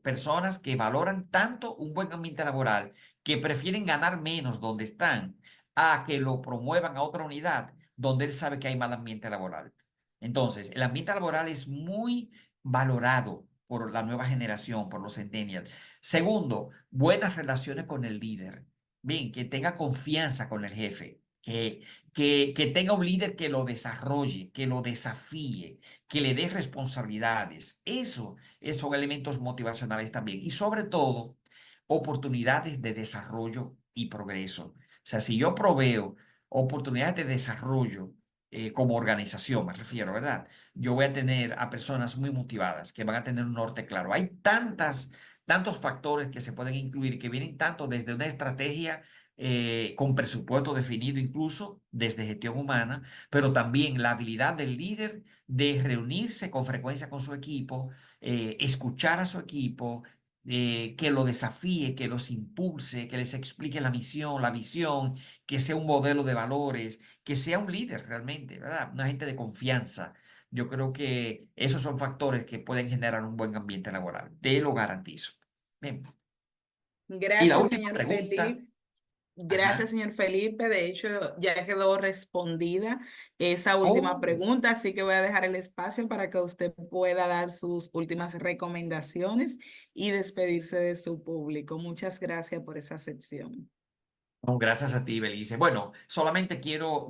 personas que valoran tanto un buen ambiente laboral que prefieren ganar menos donde están a que lo promuevan a otra unidad donde él sabe que hay mal ambiente laboral. Entonces, el ambiente laboral es muy valorado por la nueva generación, por los centennials. Segundo, buenas relaciones con el líder. Bien, que tenga confianza con el jefe, que tenga un líder que lo desarrolle, que lo desafíe, que le dé responsabilidades. Esos son elementos motivacionales también. Y sobre todo, oportunidades de desarrollo y progreso. O sea, si yo proveo oportunidades de desarrollo como organización, me refiero, ¿verdad? Yo voy a tener a personas muy motivadas que van a tener un norte claro. Hay tantos factores que se pueden incluir que vienen tanto desde una estrategia con presupuesto definido, incluso desde gestión humana, pero también la habilidad del líder de reunirse con frecuencia con su equipo, escuchar a su equipo. Que lo desafíe, que los impulse, que les explique la misión, la visión, que sea un modelo de valores, que sea un líder realmente, ¿verdad? Una gente de confianza. Yo creo que esos son factores que pueden generar un buen ambiente laboral. Te lo garantizo. Bien. Y la Gracias, última señor pregunta. Felipe. Gracias, Ajá. señor Felipe. De hecho, ya quedó respondida esa última Oh, pregunta, así que voy a dejar el espacio para que usted pueda dar sus últimas recomendaciones y despedirse de su público. Muchas gracias por esa sección. no, gracias a ti, Belice. Bueno, solamente quiero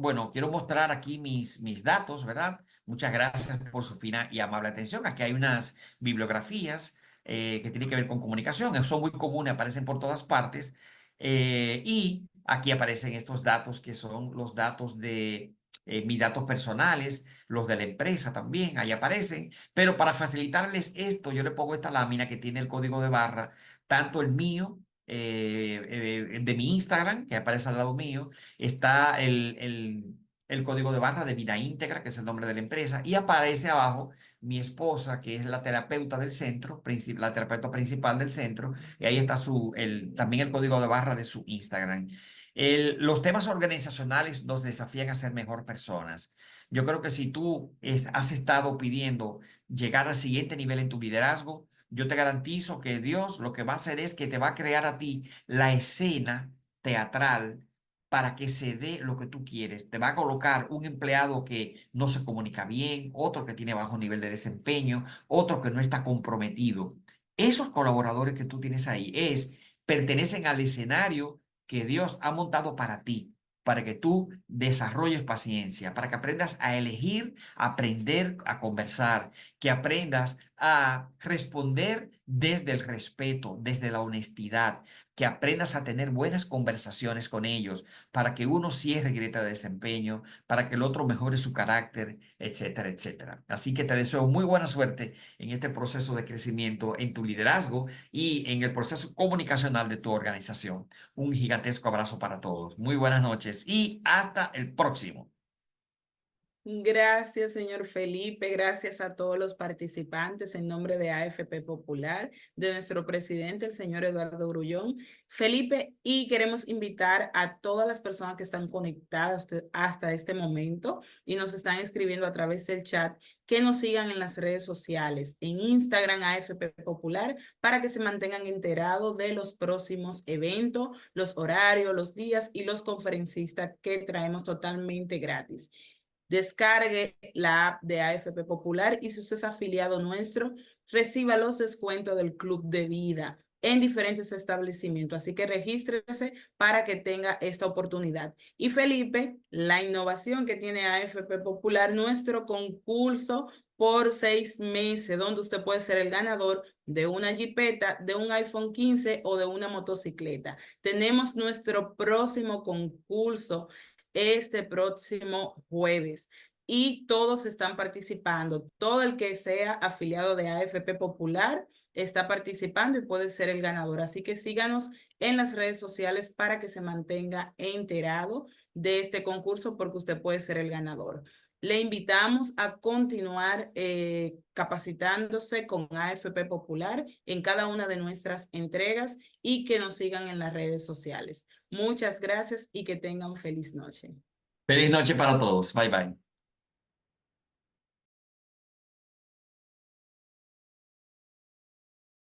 mostrar aquí mis datos, ¿verdad? Muchas gracias por su fina y amable atención. Aquí hay unas bibliografías que tienen que ver con comunicación. Son muy comunes, aparecen por todas partes. Y aquí aparecen estos datos que son los datos mis datos personales, los de la empresa también, ahí aparecen. Pero para facilitarles esto, yo le pongo esta lámina que tiene el código de barra, tanto el mío, de mi Instagram, que aparece al lado mío, está el código de barra de Vida Íntegra, que es el nombre de la empresa, y aparece abajo mi esposa, que es la terapeuta del centro, la terapeuta principal del centro, y ahí está también el código de barra de su Instagram. Los temas organizacionales nos desafían a ser mejor personas. Yo creo que si tú has estado pidiendo llegar al siguiente nivel en tu liderazgo, yo te garantizo que Dios lo que va a hacer es que te va a crear a ti la escena teatral para que se dé lo que tú quieres. Te va a colocar un empleado que no se comunica bien, otro que tiene bajo nivel de desempeño, otro que no está comprometido. Esos colaboradores que tú tienes ahí pertenecen al escenario que Dios ha montado para ti, para que tú desarrolles paciencia, para que aprendas a elegir, aprender a conversar, que aprendas a responder desde el respeto, desde la honestidad, que aprendas a tener buenas conversaciones con ellos, para que uno cierre grieta de desempeño, para que el otro mejore su carácter, etcétera, etcétera. Así que te deseo muy buena suerte en este proceso de crecimiento en tu liderazgo y en el proceso comunicacional de tu organización. Un gigantesco abrazo para todos. Muy buenas noches y hasta el próximo. Gracias, señor Felipe. Gracias a todos los participantes en nombre de AFP Popular, de nuestro presidente, el señor Eduardo Grullón. Felipe, y queremos invitar a todas las personas que están conectadas hasta este momento y nos están escribiendo a través del chat que nos sigan en las redes sociales, en Instagram AFP Popular, para que se mantengan enterados de los próximos eventos, los horarios, los días y los conferencistas que traemos totalmente gratis. Descargue la app de AFP Popular y si usted es afiliado nuestro, reciba los descuentos del Club de Vida en diferentes establecimientos. Así que regístrese para que tenga esta oportunidad. Y Felipe, la innovación que tiene AFP Popular, nuestro concurso por 6 meses, donde usted puede ser el ganador de una jipeta, de un iPhone 15 o de una motocicleta. Tenemos nuestro próximo concurso este próximo jueves y todos están participando. Todo el que sea afiliado de AFP Popular está participando y puede ser el ganador. Así que síganos en las redes sociales para que se mantenga enterado de este concurso porque usted puede ser el ganador. Le invitamos a continuar capacitándose con AFP Popular en cada una de nuestras entregas y que nos sigan en las redes sociales. Muchas gracias y que tengan feliz noche. Feliz noche para todos. Bye bye.